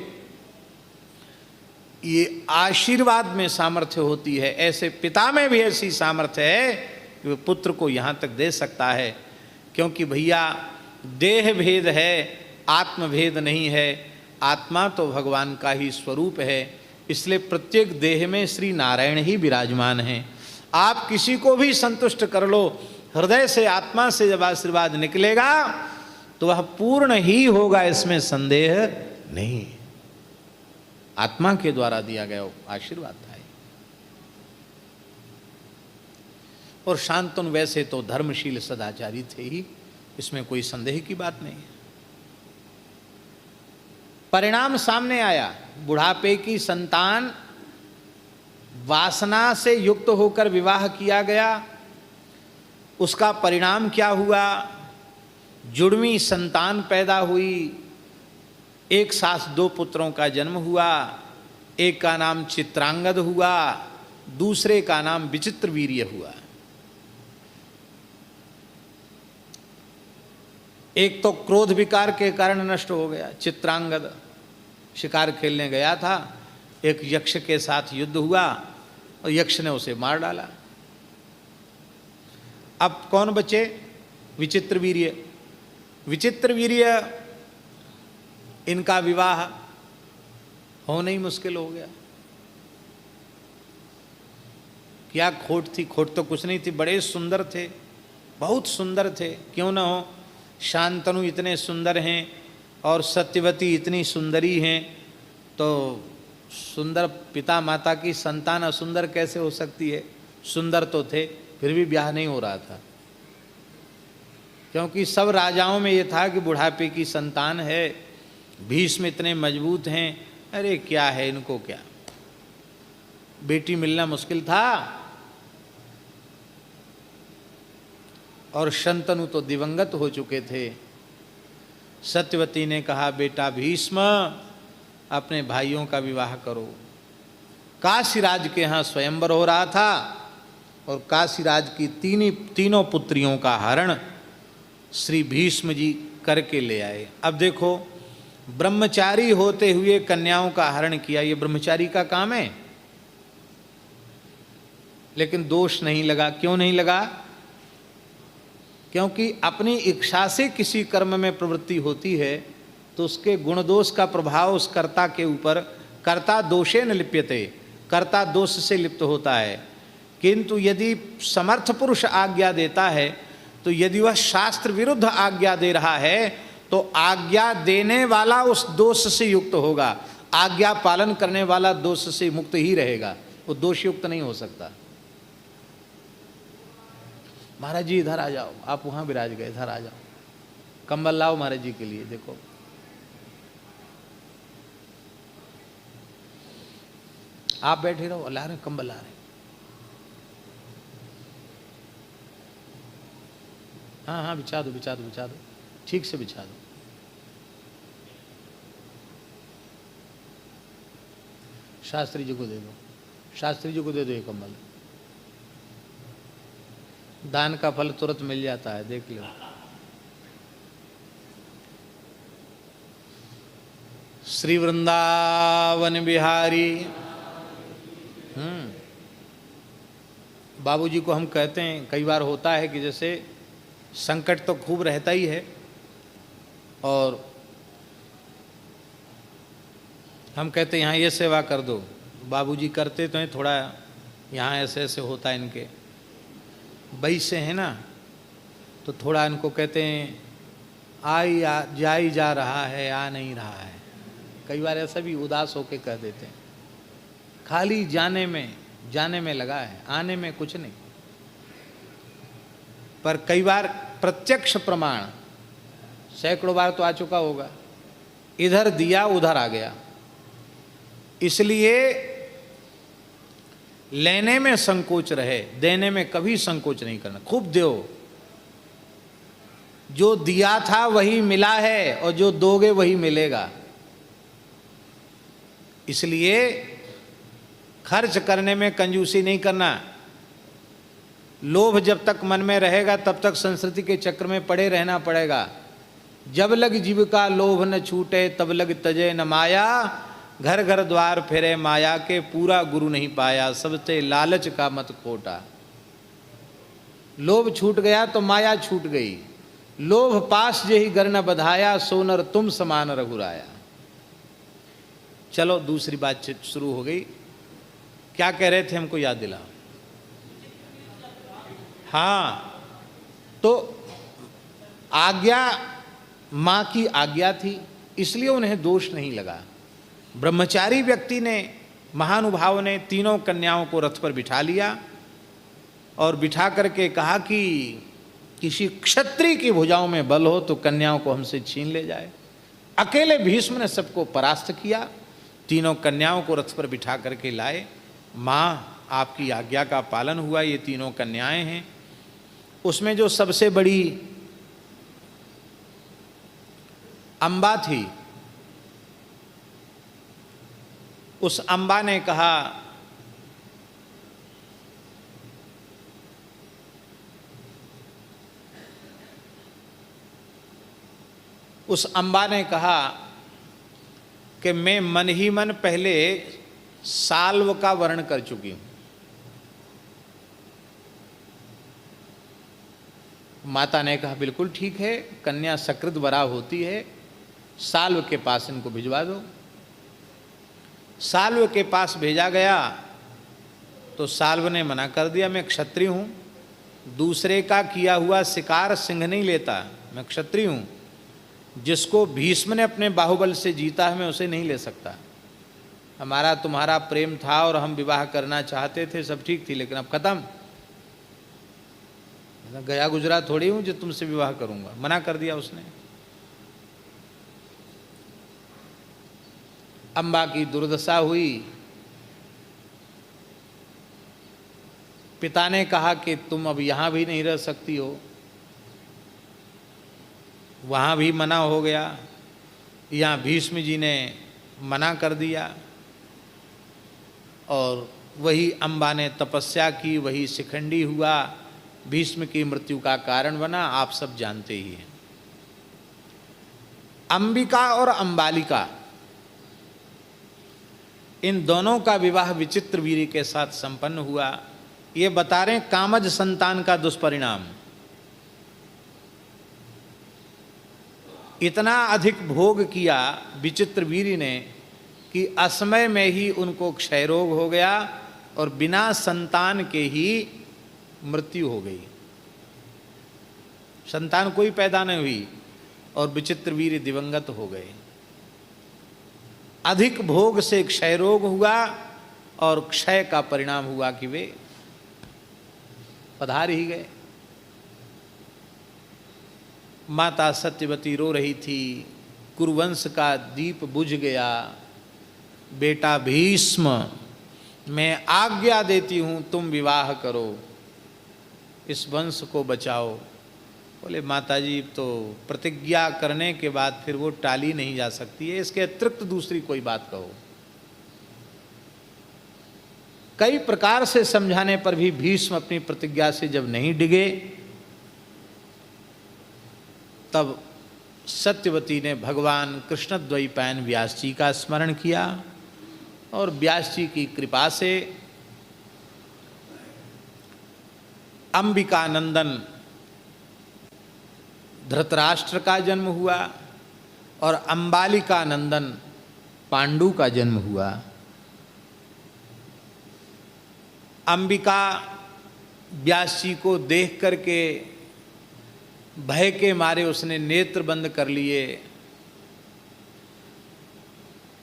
ये आशीर्वाद में सामर्थ्य होती है। ऐसे पिता में भी ऐसी सामर्थ्य है कि वह पुत्र को यहाँ तक दे सकता है, क्योंकि भैया देह भेद है, आत्म भेद नहीं है। आत्मा तो भगवान का ही स्वरूप है, इसलिए प्रत्येक देह में श्री नारायण ही विराजमान हैं। आप किसी को भी संतुष्ट कर लो, हृदय से आत्मा से जब आशीर्वाद निकलेगा तो वह पूर्ण ही होगा, इसमें संदेह नहीं। आत्मा के द्वारा दिया गया आशीर्वाद था। और शांतनु वैसे तो धर्मशील सदाचारी थे ही, इसमें कोई संदेह की बात नहीं है। परिणाम सामने आया, बुढ़ापे की संतान, वासना से युक्त होकर विवाह किया गया। उसका परिणाम क्या हुआ? जुड़वी संतान पैदा हुई। एक साथ 2 पुत्रों का जन्म हुआ। एक का नाम चित्रांगद हुआ, दूसरे का नाम विचित्रवीर्य हुआ। एक तो क्रोध विकार के कारण नष्ट हो गया। चित्रांगद शिकार खेलने गया था, एक यक्ष के साथ युद्ध हुआ और यक्ष ने उसे मार डाला। अब कौन बचे? विचित्रवीर्य। विचित्रवीर्य इनका विवाह होना ही मुश्किल हो गया। क्या खोट थी? खोट तो कुछ नहीं थी, बड़े सुंदर थे, बहुत सुंदर थे, क्यों ना हो। शांतनु इतने सुंदर हैं और सत्यवती इतनी सुंदरी हैं, तो सुंदर पिता माता की संतान असुंदर कैसे हो सकती है? सुंदर तो थे, फिर भी ब्याह नहीं हो रहा था, क्योंकि सब राजाओं में ये था कि बुढ़ापे की संतान है, भीष्म इतने मजबूत हैं, अरे क्या है इनको, क्या बेटी मिलना मुश्किल था। और शंतनु तो दिवंगत हो चुके थे। सत्यवती ने कहा, बेटा भीष्म, अपने भाइयों का विवाह करो। काशीराज के यहाँ स्वयंवर हो रहा था और काशीराज की तीनों पुत्रियों का हरण श्री भीष्म जी करके ले आए। अब देखो, ब्रह्मचारी होते हुए कन्याओं का हरण किया, ये ब्रह्मचारी का काम है। लेकिन दोष नहीं लगा। क्यों नहीं लगा? क्योंकि अपनी इच्छा से किसी कर्म में प्रवृत्ति होती है तो उसके गुण दोष का प्रभाव उस कर्ता के ऊपर, कर्ता दोषे न लिप्यते, कर्ता दोष से लिप्त होता है। किंतु यदि समर्थ पुरुष आज्ञा देता है, तो यदि वह शास्त्र विरुद्ध आज्ञा दे रहा है तो आज्ञा देने वाला उस दोष से युक्त होगा, आज्ञा पालन करने वाला दोष से मुक्त ही रहेगा, वो दोष युक्त नहीं हो सकता। महाराज जी इधर आ जाओ, आप वहां विराज गए, इधर आ जाओ, कंबल लाओ महाराज जी के लिए। देखो आप बैठे रहो, ला रहे कंबल ला रहे। हाँ हाँ, बिछा दो बिछा दो बिछा दो, ठीक से बिछा दो। शास्त्री जी को दे दो, शास्त्री जी को दे दो ये कंबल। दान का फल तुरंत मिल जाता है, देख लो। श्री वृंदावन बिहारी। बाबूजी को हम कहते हैं, कई बार होता है कि जैसे संकट तो खूब रहता ही है और हम कहते हैं यहाँ ये सेवा कर दो, बाबूजी करते तो हैं, थोड़ा यहाँ ऐसे ऐसे होता है इनके वैसे है ना, तो थोड़ा इनको कहते हैं जा ही जा रहा है, आ नहीं रहा है। कई बार ऐसा भी उदास होके कह देते हैं, खाली जाने में लगा है, आने में कुछ नहीं। पर कई बार प्रत्यक्ष प्रमाण सैकड़ों बार तो आ चुका होगा, इधर दिया उधर आ गया। इसलिए लेने में संकोच रहे, देने में कभी संकोच नहीं करना, खूब दो। जो दिया था वही मिला है और जो दोगे वही मिलेगा। इसलिए खर्च करने में कंजूसी नहीं करना। लोभ जब तक मन में रहेगा तब तक संस्कृति के चक्र में पड़े रहना पड़ेगा। जब लग जीव का लोभ न छूटे तब लग तजे न माया, घर घर द्वार फेरे माया के, पूरा गुरु नहीं पाया, सबसे लालच का मत खोटा। लोभ छूट गया तो माया छूट गई। लोभ पास जेहि गर न बधाया, सोनर तुम समान रघुराया। चलो दूसरी बातचीत शुरू हो गई। क्या कह रहे थे, हमको याद दिलाओ। हाँ, तो आज्ञा माँ की आज्ञा थी, इसलिए उन्हें दोष नहीं लगा। ब्रह्मचारी व्यक्ति ने, महानुभाव ने तीनों कन्याओं को रथ पर बिठा लिया और बिठा करके कहा कि किसी क्षत्रिय की भुजाओं में बल हो तो कन्याओं को हमसे छीन ले जाए। अकेले भीष्म ने सबको परास्त किया, तीनों कन्याओं को रथ पर बिठा करके लाए। माँ, आपकी आज्ञा का पालन हुआ, ये तीनों कन्याएं हैं। उसमें जो सबसे बड़ी अम्बा थी, उस अम्बा ने कहा, कि मैं मन ही मन पहले साल्व का वर्ण कर चुकी हूं। माता ने कहा, बिल्कुल ठीक है, कन्या सकृत वरा होती है, साल्व के पास इनको भिजवा दो। साल्व के पास भेजा गया तो तो साल्व ने मना कर दिया, मैं क्षत्रिय हूँ, दूसरे का किया हुआ शिकार सिंह नहीं लेता, मैं क्षत्रिय हूँ, जिसको भीष्म ने अपने बाहुबल से जीता है मैं उसे नहीं ले सकता। हमारा तुम्हारा प्रेम था और हम विवाह करना चाहते थे, सब ठीक थी, लेकिन अब खत्म, गया गुजरा थोड़ी हूँ जो तुमसे विवाह करूंगा। मना कर दिया उसने। अम्बा की दुर्दशा हुई। पिता ने कहा कि तुम अब यहाँ भी नहीं रह सकती हो, वहाँ भी मना हो गया, यहाँ भीष्म जी ने मना कर दिया और वही अम्बा ने तपस्या की, वही शिखंडी हुआ, भीष्म की मृत्यु का कारण बना, आप सब जानते ही हैं। अंबिका और अंबालिका, इन दोनों का विवाह विचित्रवीर्य के साथ संपन्न हुआ। ये बता रहे कामज संतान का दुष्परिणाम। इतना अधिक भोग किया विचित्रवीर्य ने कि असमय में ही उनको क्षय रोग हो गया और बिना संतान के ही मृत्यु हो गई। संतान कोई पैदा नहीं हुई और विचित्रवीर्य दिवंगत हो गए। अधिक भोग से क्षय रोग हुआ और क्षय का परिणाम हुआ कि वे पधार ही गए। माता सत्यवती रो रही थी, कुरुवंश का दीप बुझ गया, बेटा भीष्म मैं आज्ञा देती हूँ तुम विवाह करो, इस वंश को बचाओ। बोले माताजी तो प्रतिज्ञा करने के बाद फिर वो टाली नहीं जा सकती है, इसके अतिरिक्त दूसरी कोई बात कहो। कई प्रकार से समझाने पर भी भीष्म अपनी प्रतिज्ञा से जब नहीं डिगे, तब सत्यवती ने भगवान कृष्णद्वैपायन व्यास जी का स्मरण किया और व्यास जी की कृपा से अंबिका नंदन धृतराष्ट्र का जन्म हुआ और अंबालिका नंदन पांडु का जन्म हुआ। अंबिका व्यास जी को देख करके भय के मारे उसने नेत्र बंद कर लिए,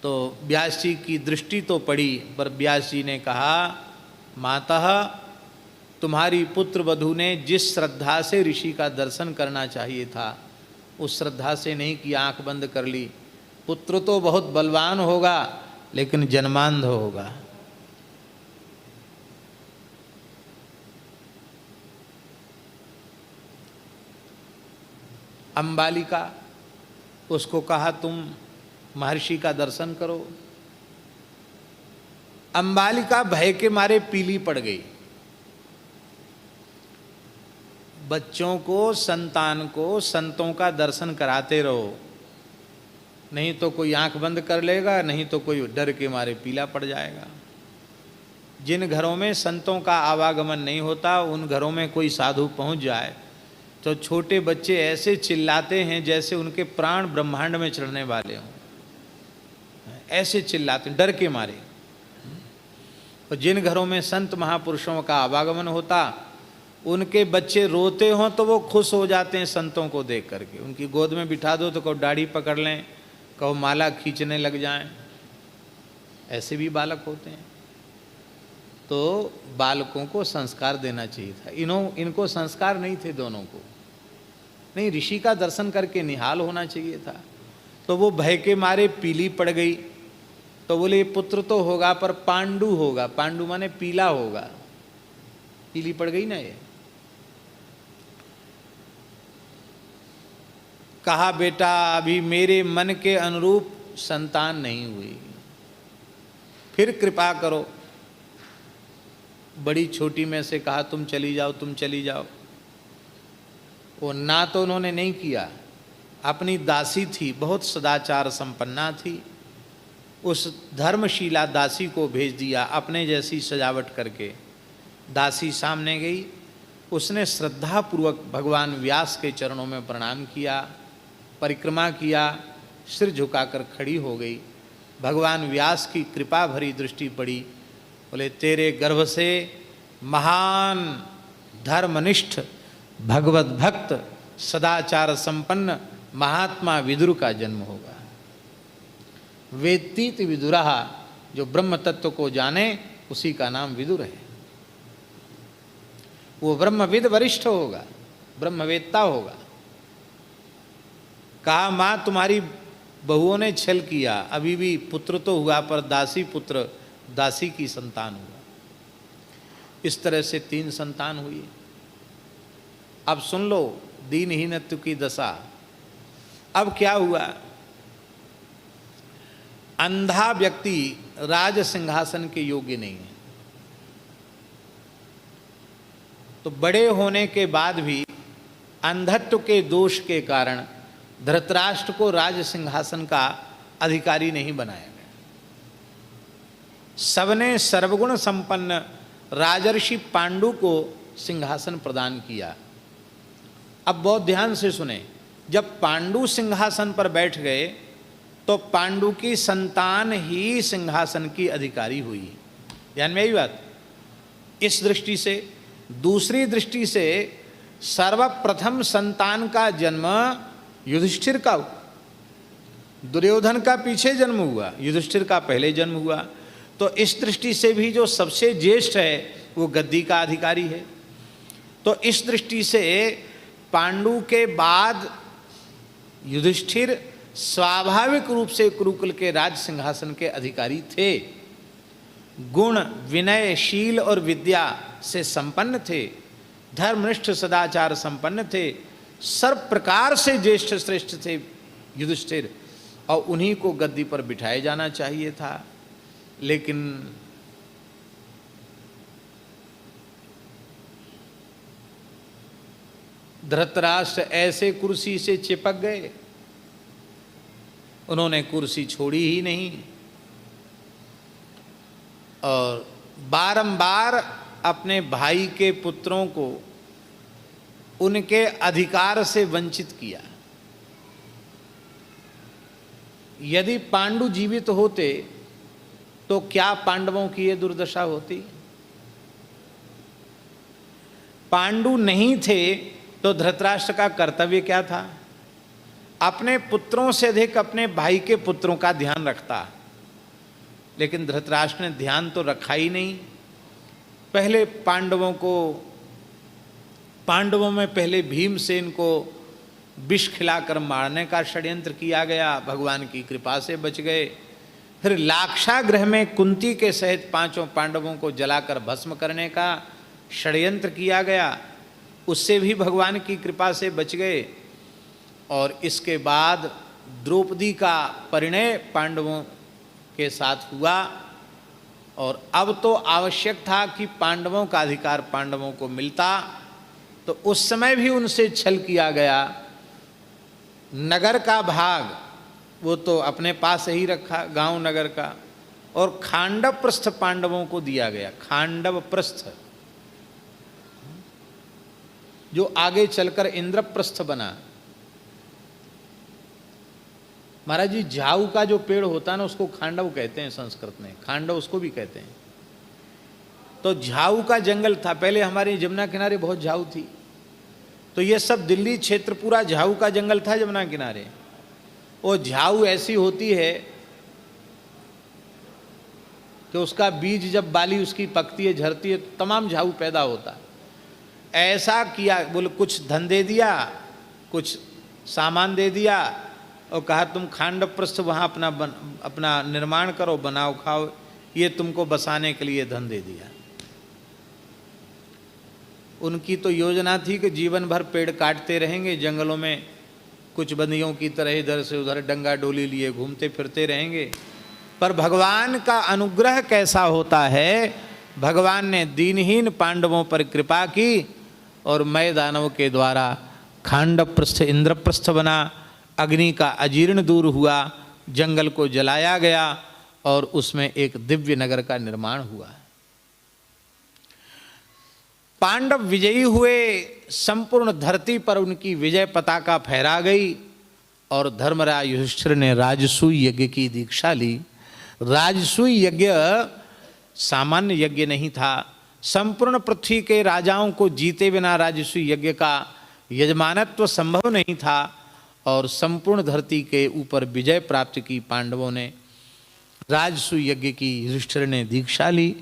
तो व्यास जी की दृष्टि तो पड़ी, पर व्यास जी ने कहा मातः तुम्हारी पुत्र वधू ने जिस श्रद्धा से ऋषि का दर्शन करना चाहिए था उस श्रद्धा से नहीं की, आंख बंद कर ली। पुत्र तो बहुत बलवान होगा लेकिन जन्मांध होगा। अंबालिका, उसको कहा तुम महर्षि का दर्शन करो। अंबालिका भय के मारे पीली पड़ गई। बच्चों को, संतान को संतों का दर्शन कराते रहो, नहीं तो कोई आंख बंद कर लेगा, नहीं तो कोई डर के मारे पीला पड़ जाएगा। जिन घरों में संतों का आवागमन नहीं होता उन घरों में कोई साधु पहुंच जाए तो छोटे बच्चे ऐसे चिल्लाते हैं जैसे उनके प्राण ब्रह्मांड में चढ़ने वाले हों, ऐसे चिल्लाते डर के मारे। और जिन घरों में संत महापुरुषों का आवागमन होता उनके बच्चे रोते हों तो वो खुश हो जाते हैं संतों को देख करके। उनकी गोद में बिठा दो तो कहो दाढ़ी पकड़ लें, कहो माला खींचने लग जाएं, ऐसे भी बालक होते हैं। तो बालकों को संस्कार देना चाहिए था, इनको संस्कार नहीं थे दोनों को। नहीं, ऋषि का दर्शन करके निहाल होना चाहिए था। तो वो भय के मारे पीली पड़ गई। तो बोले पुत्र तो होगा पर पांडु होगा, पांडु माने पीला होगा, पीली पड़ गई ना ये। कहा बेटा अभी मेरे मन के अनुरूप संतान नहीं हुई, फिर कृपा करो। बड़ी छोटी में से कहा तुम चली जाओ, तुम चली जाओ। वो ना तो उन्होंने नहीं किया। अपनी दासी थी, बहुत सदाचार संपन्ना थी, उस धर्मशीला दासी को भेज दिया अपने जैसी सजावट करके। दासी सामने गई, उसने श्रद्धापूर्वक भगवान व्यास के चरणों में प्रणाम किया, परिक्रमा किया, सिर झुकाकर खड़ी हो गई। भगवान व्यास की कृपा भरी दृष्टि पड़ी बोले तेरे गर्भ से महान धर्मनिष्ठ भगवत भक्त सदाचार संपन्न महात्मा विदुर का जन्म होगा। वेत्तीति विदुरः, जो ब्रह्म तत्व को जाने उसी का नाम विदुर है। वो ब्रह्मविद वरिष्ठ होगा, ब्रह्मवेत्ता होगा। कहा माँ तुम्हारी बहुओं ने छल किया, अभी भी पुत्र तो हुआ पर दासी पुत्र, दासी की संतान हुआ। इस तरह से 3 संतान हुई। अब सुन लो दीनहीनत्व की दशा। अब क्या हुआ, अंधा व्यक्ति राज सिंहासन के योग्य नहीं है, तो बड़े होने के बाद भी अंधत्व के दोष के कारण धृतराष्ट्र को राज सिंहासन का अधिकारी नहीं बनाया गया। सबने सर्वगुण संपन्न राजर्षि पांडु को सिंहासन प्रदान किया। अब बहुत ध्यान से सुने, जब पांडु सिंहासन पर बैठ गए तो पांडु की संतान ही सिंहासन की अधिकारी हुई। ध्यान में आई बात। इस दृष्टि से, दूसरी दृष्टि से सर्वप्रथम संतान का जन्म युधिष्ठिर का, दुर्योधन का पीछे जन्म हुआ, युधिष्ठिर का पहले जन्म हुआ। तो इस दृष्टि से भी जो सबसे ज्येष्ठ है वो गद्दी का अधिकारी है। तो इस दृष्टि से पांडु के बाद युधिष्ठिर स्वाभाविक रूप से कुरुकुल के राज सिंहासन के अधिकारी थे। गुण, विनय, शील और विद्या से संपन्न थे, धर्मनिष्ठ सदाचार संपन्न थे, सर्व प्रकार से ज्येष्ठ श्रेष्ठ थे युधिष्ठिर, और उन्हीं को गद्दी पर बिठाया जाना चाहिए था। लेकिन धृतराष्ट्र ऐसे कुर्सी से चिपक गए, उन्होंने कुर्सी छोड़ी ही नहीं और बारंबार अपने भाई के पुत्रों को उनके अधिकार से वंचित किया। यदि पांडु जीवित होते तो क्या पांडवों की ये दुर्दशा होती? पांडु नहीं थे तो धृतराष्ट्र का कर्तव्य क्या था? अपने पुत्रों से अधिक अपने भाई के पुत्रों का ध्यान रखता। लेकिन धृतराष्ट्र ने ध्यान तो रखा ही नहीं। पहले पांडवों में पहले भीमसेन को विष खिलाकर मारने का षड्यंत्र किया गया, भगवान की कृपा से बच गए। फिर लाक्षागृह में कुंती के सहित 5 पांडवों को जलाकर भस्म करने का षड्यंत्र किया गया, उससे भी भगवान की कृपा से बच गए। और इसके बाद द्रौपदी का परिणय पांडवों के साथ हुआ और अब तो आवश्यक था कि पांडवों का अधिकार पांडवों को मिलता, तो उस समय भी उनसे छल किया गया। नगर का भाग वो तो अपने पास ही रखा, गांव नगर का, और खांडव प्रस्थ पांडवों को दिया गया। खांडव प्रस्थ जो आगे चलकर इंद्रप्रस्थ बना। महाराज जी, झाऊ का जो पेड़ होता है ना उसको खांडव कहते हैं संस्कृत में, खांडव उसको भी कहते हैं। तो झाऊ का जंगल था पहले, हमारे जमुना किनारे बहुत झाऊ थी, तो ये सब दिल्ली क्षेत्र पूरा झाऊ का जंगल था जमुना किनारे। वो झाऊ ऐसी होती है कि उसका बीज जब बाली उसकी पकती है, झरती है, तो तमाम झाऊ पैदा होता। ऐसा किया, बोले कुछ धन दे दिया, कुछ सामान दे दिया और कहा तुम खांडवप्रस्थ वहाँ अपना निर्माण करो, बनाओ, खाओ, ये तुमको बसाने के लिए धन दे दिया। उनकी तो योजना थी कि जीवन भर पेड़ काटते रहेंगे, जंगलों में कुछ बंदियों की तरह इधर से उधर डंगा डोली लिए घूमते फिरते रहेंगे। पर भगवान का अनुग्रह कैसा होता है, भगवान ने दीनहीन पांडवों पर कृपा की और मय दानव के द्वारा खांडवप्रस्थ इंद्रप्रस्थ बना, अग्नि का अजीर्ण दूर हुआ, जंगल को जलाया गया और उसमें एक दिव्य नगर का निर्माण हुआ। पांडव विजयी हुए, संपूर्ण धरती पर उनकी विजय पताका फहरा गई और धर्मराज युधिष्ठिर ने राजसूय यज्ञ की दीक्षा ली। राजसूय यज्ञ सामान्य यज्ञ नहीं था। संपूर्ण पृथ्वी के राजाओं को जीते बिना राजसूय यज्ञ का यजमानत्व संभव नहीं था और संपूर्ण धरती के ऊपर विजय प्राप्त की पांडवों ने। राजसूय यज्ञ की युधिष्ठिर ने दीक्षा ली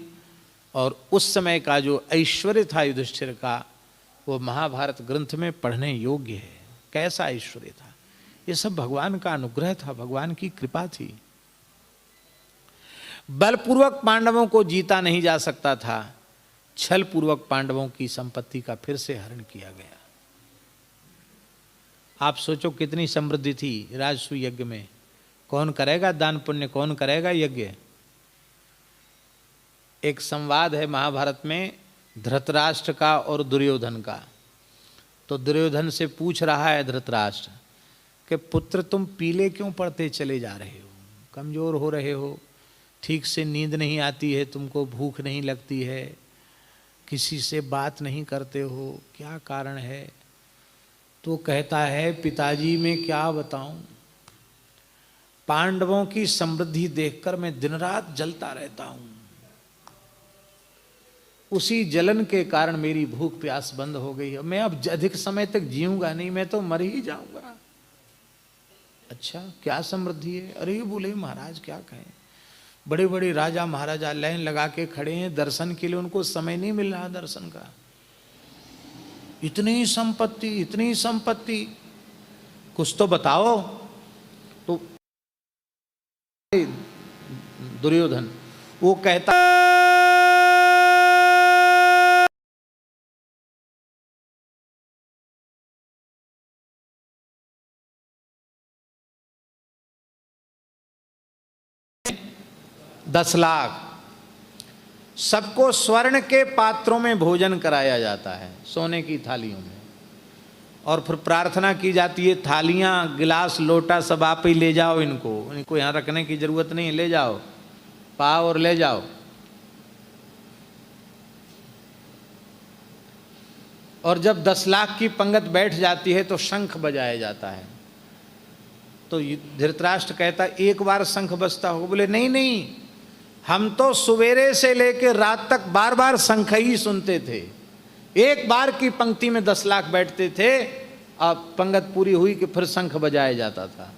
और उस समय का जो ऐश्वर्य था युधिष्ठिर का, वो महाभारत ग्रंथ में पढ़ने योग्य है। कैसा ऐश्वर्य था! ये सब भगवान का अनुग्रह था, भगवान की कृपा थी। बलपूर्वक पांडवों को जीता नहीं जा सकता था, छल पूर्वक पांडवों की संपत्ति का फिर से हरण किया गया। आप सोचो कितनी समृद्धि थी राजसूय यज्ञ में। कौन करेगा दान पुण्य, कौन करेगा यज्ञ? एक संवाद है महाभारत में धृतराष्ट्र का और दुर्योधन का। तो दुर्योधन से पूछ रहा है धृतराष्ट्र कि पुत्र तुम पीले क्यों पड़ते चले जा रहे हो, कमजोर हो रहे हो, ठीक से नींद नहीं आती है तुमको, भूख नहीं लगती है, किसी से बात नहीं करते हो, क्या कारण है? तो कहता है पिताजी मैं क्या बताऊं, पांडवों की समृद्धि देखकर मैं दिन रात जलता रहता हूं, उसी जलन के कारण मेरी भूख प्यास बंद हो गई है, मैं अब अधिक समय तक जीऊंगा नहीं, मैं तो मर ही जाऊंगा। अच्छा क्या समृद्धि है? अरे बोले महाराज क्या कहें, बड़े बड़े राजा महाराजा लाइन लगा के खड़े हैं दर्शन के लिए, उनको समय नहीं मिल रहा दर्शन का। इतनी संपत्ति, इतनी संपत्ति, कुछ तो बताओ। तो दुर्योधन वो कहता दस लाख, सबको स्वर्ण के पात्रों में भोजन कराया जाता है, सोने की थालियों में, और फिर प्रार्थना की जाती है थालियां गिलास लोटा सब आप ही ले जाओ, इनको यहाँ रखने की जरूरत नहीं, ले जाओ, पाओ और ले जाओ। और जब 10 लाख की पंगत बैठ जाती है तो शंख बजाया जाता है। तो धृतराष्ट्र कहता एक बार शंख बजता हो? बोले नहीं नहीं, हम तो सवेरे से लेकर रात तक बार बार शंख ही सुनते थे, एक बार की पंक्ति में 10 लाख बैठते थे, अब पंगत पूरी हुई कि फिर शंख बजाया जाता था।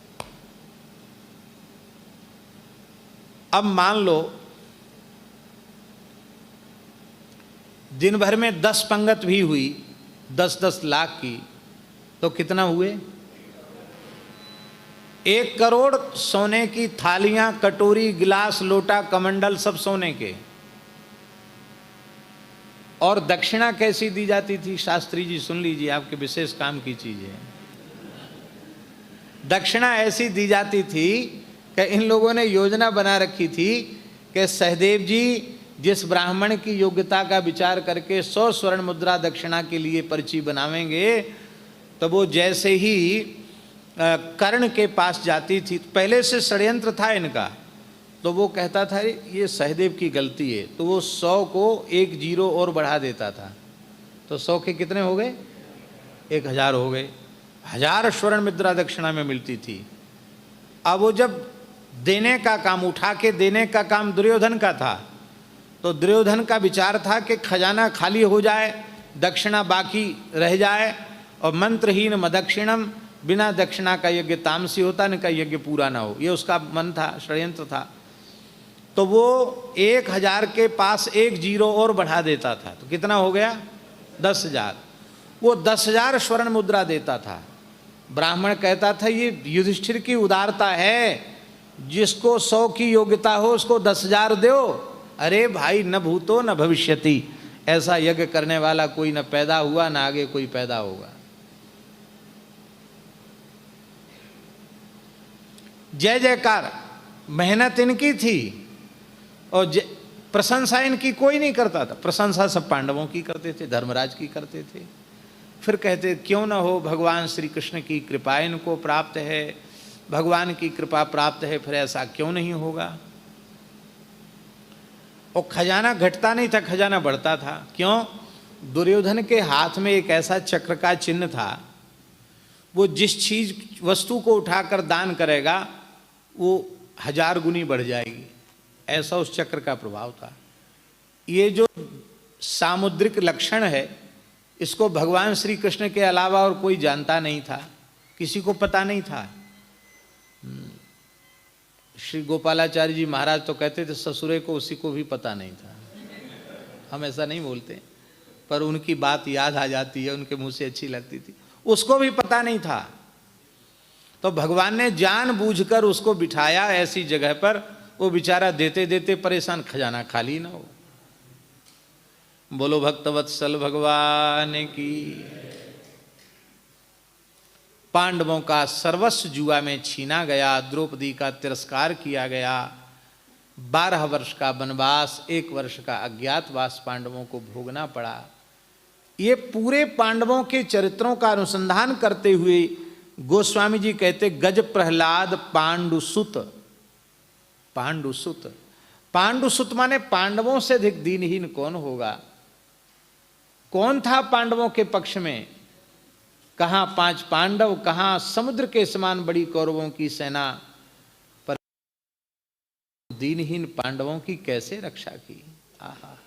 अब मान लो दिन भर में 10 पंगत भी हुई 10-10 लाख की, तो कितना हुए? 1 करोड़ सोने की थालियां, कटोरी, गिलास, लोटा, कमंडल सब सोने के। और दक्षिणा कैसी दी जाती थी? शास्त्री जी सुन लीजिए, आपके विशेष काम की चीज है। दक्षिणा ऐसी दी जाती थी कि इन लोगों ने योजना बना रखी थी कि सहदेव जी जिस ब्राह्मण की योग्यता का विचार करके 100 स्वर्ण मुद्रा दक्षिणा के लिए पर्ची बनावेंगे, तो वो जैसे ही कर्ण के पास जाती थी, पहले से षड्यंत्र था इनका, तो वो कहता था ये सहदेव की गलती है, तो वो 100 को 1 जीरो और बढ़ा देता था, तो 100 के कितने हो गए? 1000 हो गए। 1000 स्वर्ण मुद्रा दक्षिणा में मिलती थी। अब वो जब देने का काम, उठा के देने का काम दुर्योधन का था, तो दुर्योधन का विचार था कि खजाना खाली हो जाए, दक्षिणा बाकी रह जाए, और मंत्रहीन मदक्षिणम, बिना दक्षिणा का यज्ञ तामसी होता, इनका यज्ञ पूरा ना हो, ये उसका मन था, षड्यंत्र था। तो वो 1000 के पास 1 जीरो और बढ़ा देता था, तो कितना हो गया? 10,000। वो 10,000 स्वर्ण मुद्रा देता था। ब्राह्मण कहता था ये युधिष्ठिर की उदारता है, जिसको 100 की योग्यता हो उसको 10,000 दो। अरे भाई न भूतो न भविष्यति, ऐसा यज्ञ करने वाला कोई न पैदा हुआ न आगे कोई पैदा होगा। जय जयकार, मेहनत इनकी थी और प्रशंसा इनकी कोई नहीं करता था। प्रशंसा सब पांडवों की करते थे, धर्मराज की करते थे। फिर कहते क्यों न हो, भगवान श्री कृष्ण की कृपा इनको प्राप्त है, भगवान की कृपा प्राप्त है, फिर ऐसा क्यों नहीं होगा। और खजाना घटता नहीं था, खजाना बढ़ता था। क्यों? दुर्योधन के हाथ में एक ऐसा चक्र का चिन्ह था, वो जिस चीज वस्तु को उठाकर दान करेगा वो 1000 गुनी बढ़ जाएगी, ऐसा उस चक्र का प्रभाव था। ये जो सामुद्रिक लक्षण है, इसको भगवान श्री कृष्ण के अलावा और कोई जानता नहीं था, किसी को पता नहीं था। श्री गोपालाचार्य जी महाराज तो कहते थे ससुरे को उसी को भी पता नहीं था। हम ऐसा नहीं बोलते, पर उनकी बात याद आ जाती है, उनके मुंह से अच्छी लगती थी। उसको भी पता नहीं था, तो भगवान ने जानबूझकर उसको बिठाया ऐसी जगह पर, वो बेचारा देते देते परेशान, खजाना खाली ना हो। बोलो भक्तवत्सल भगवान की। पांडवों का सर्वस्व जुआ में छीना गया, द्रौपदी का तिरस्कार किया गया, 12 वर्ष का वनवास, 1 वर्ष का अज्ञातवास पांडवों को भोगना पड़ा। ये पूरे पांडवों के चरित्रों का अनुसंधान करते हुए गोस्वामी जी कहते गज प्रहलाद पांडुसुत। पांडुसुत, पांडुसुत माने पांडवों से अधिक दीनहीन कौन होगा। कौन था पांडवों के पक्ष में? कहां 5 पांडव, कहां समुद्र के समान बड़ी कौरवों की सेना, पर दीनहीन पांडवों की कैसे रक्षा की। आहा।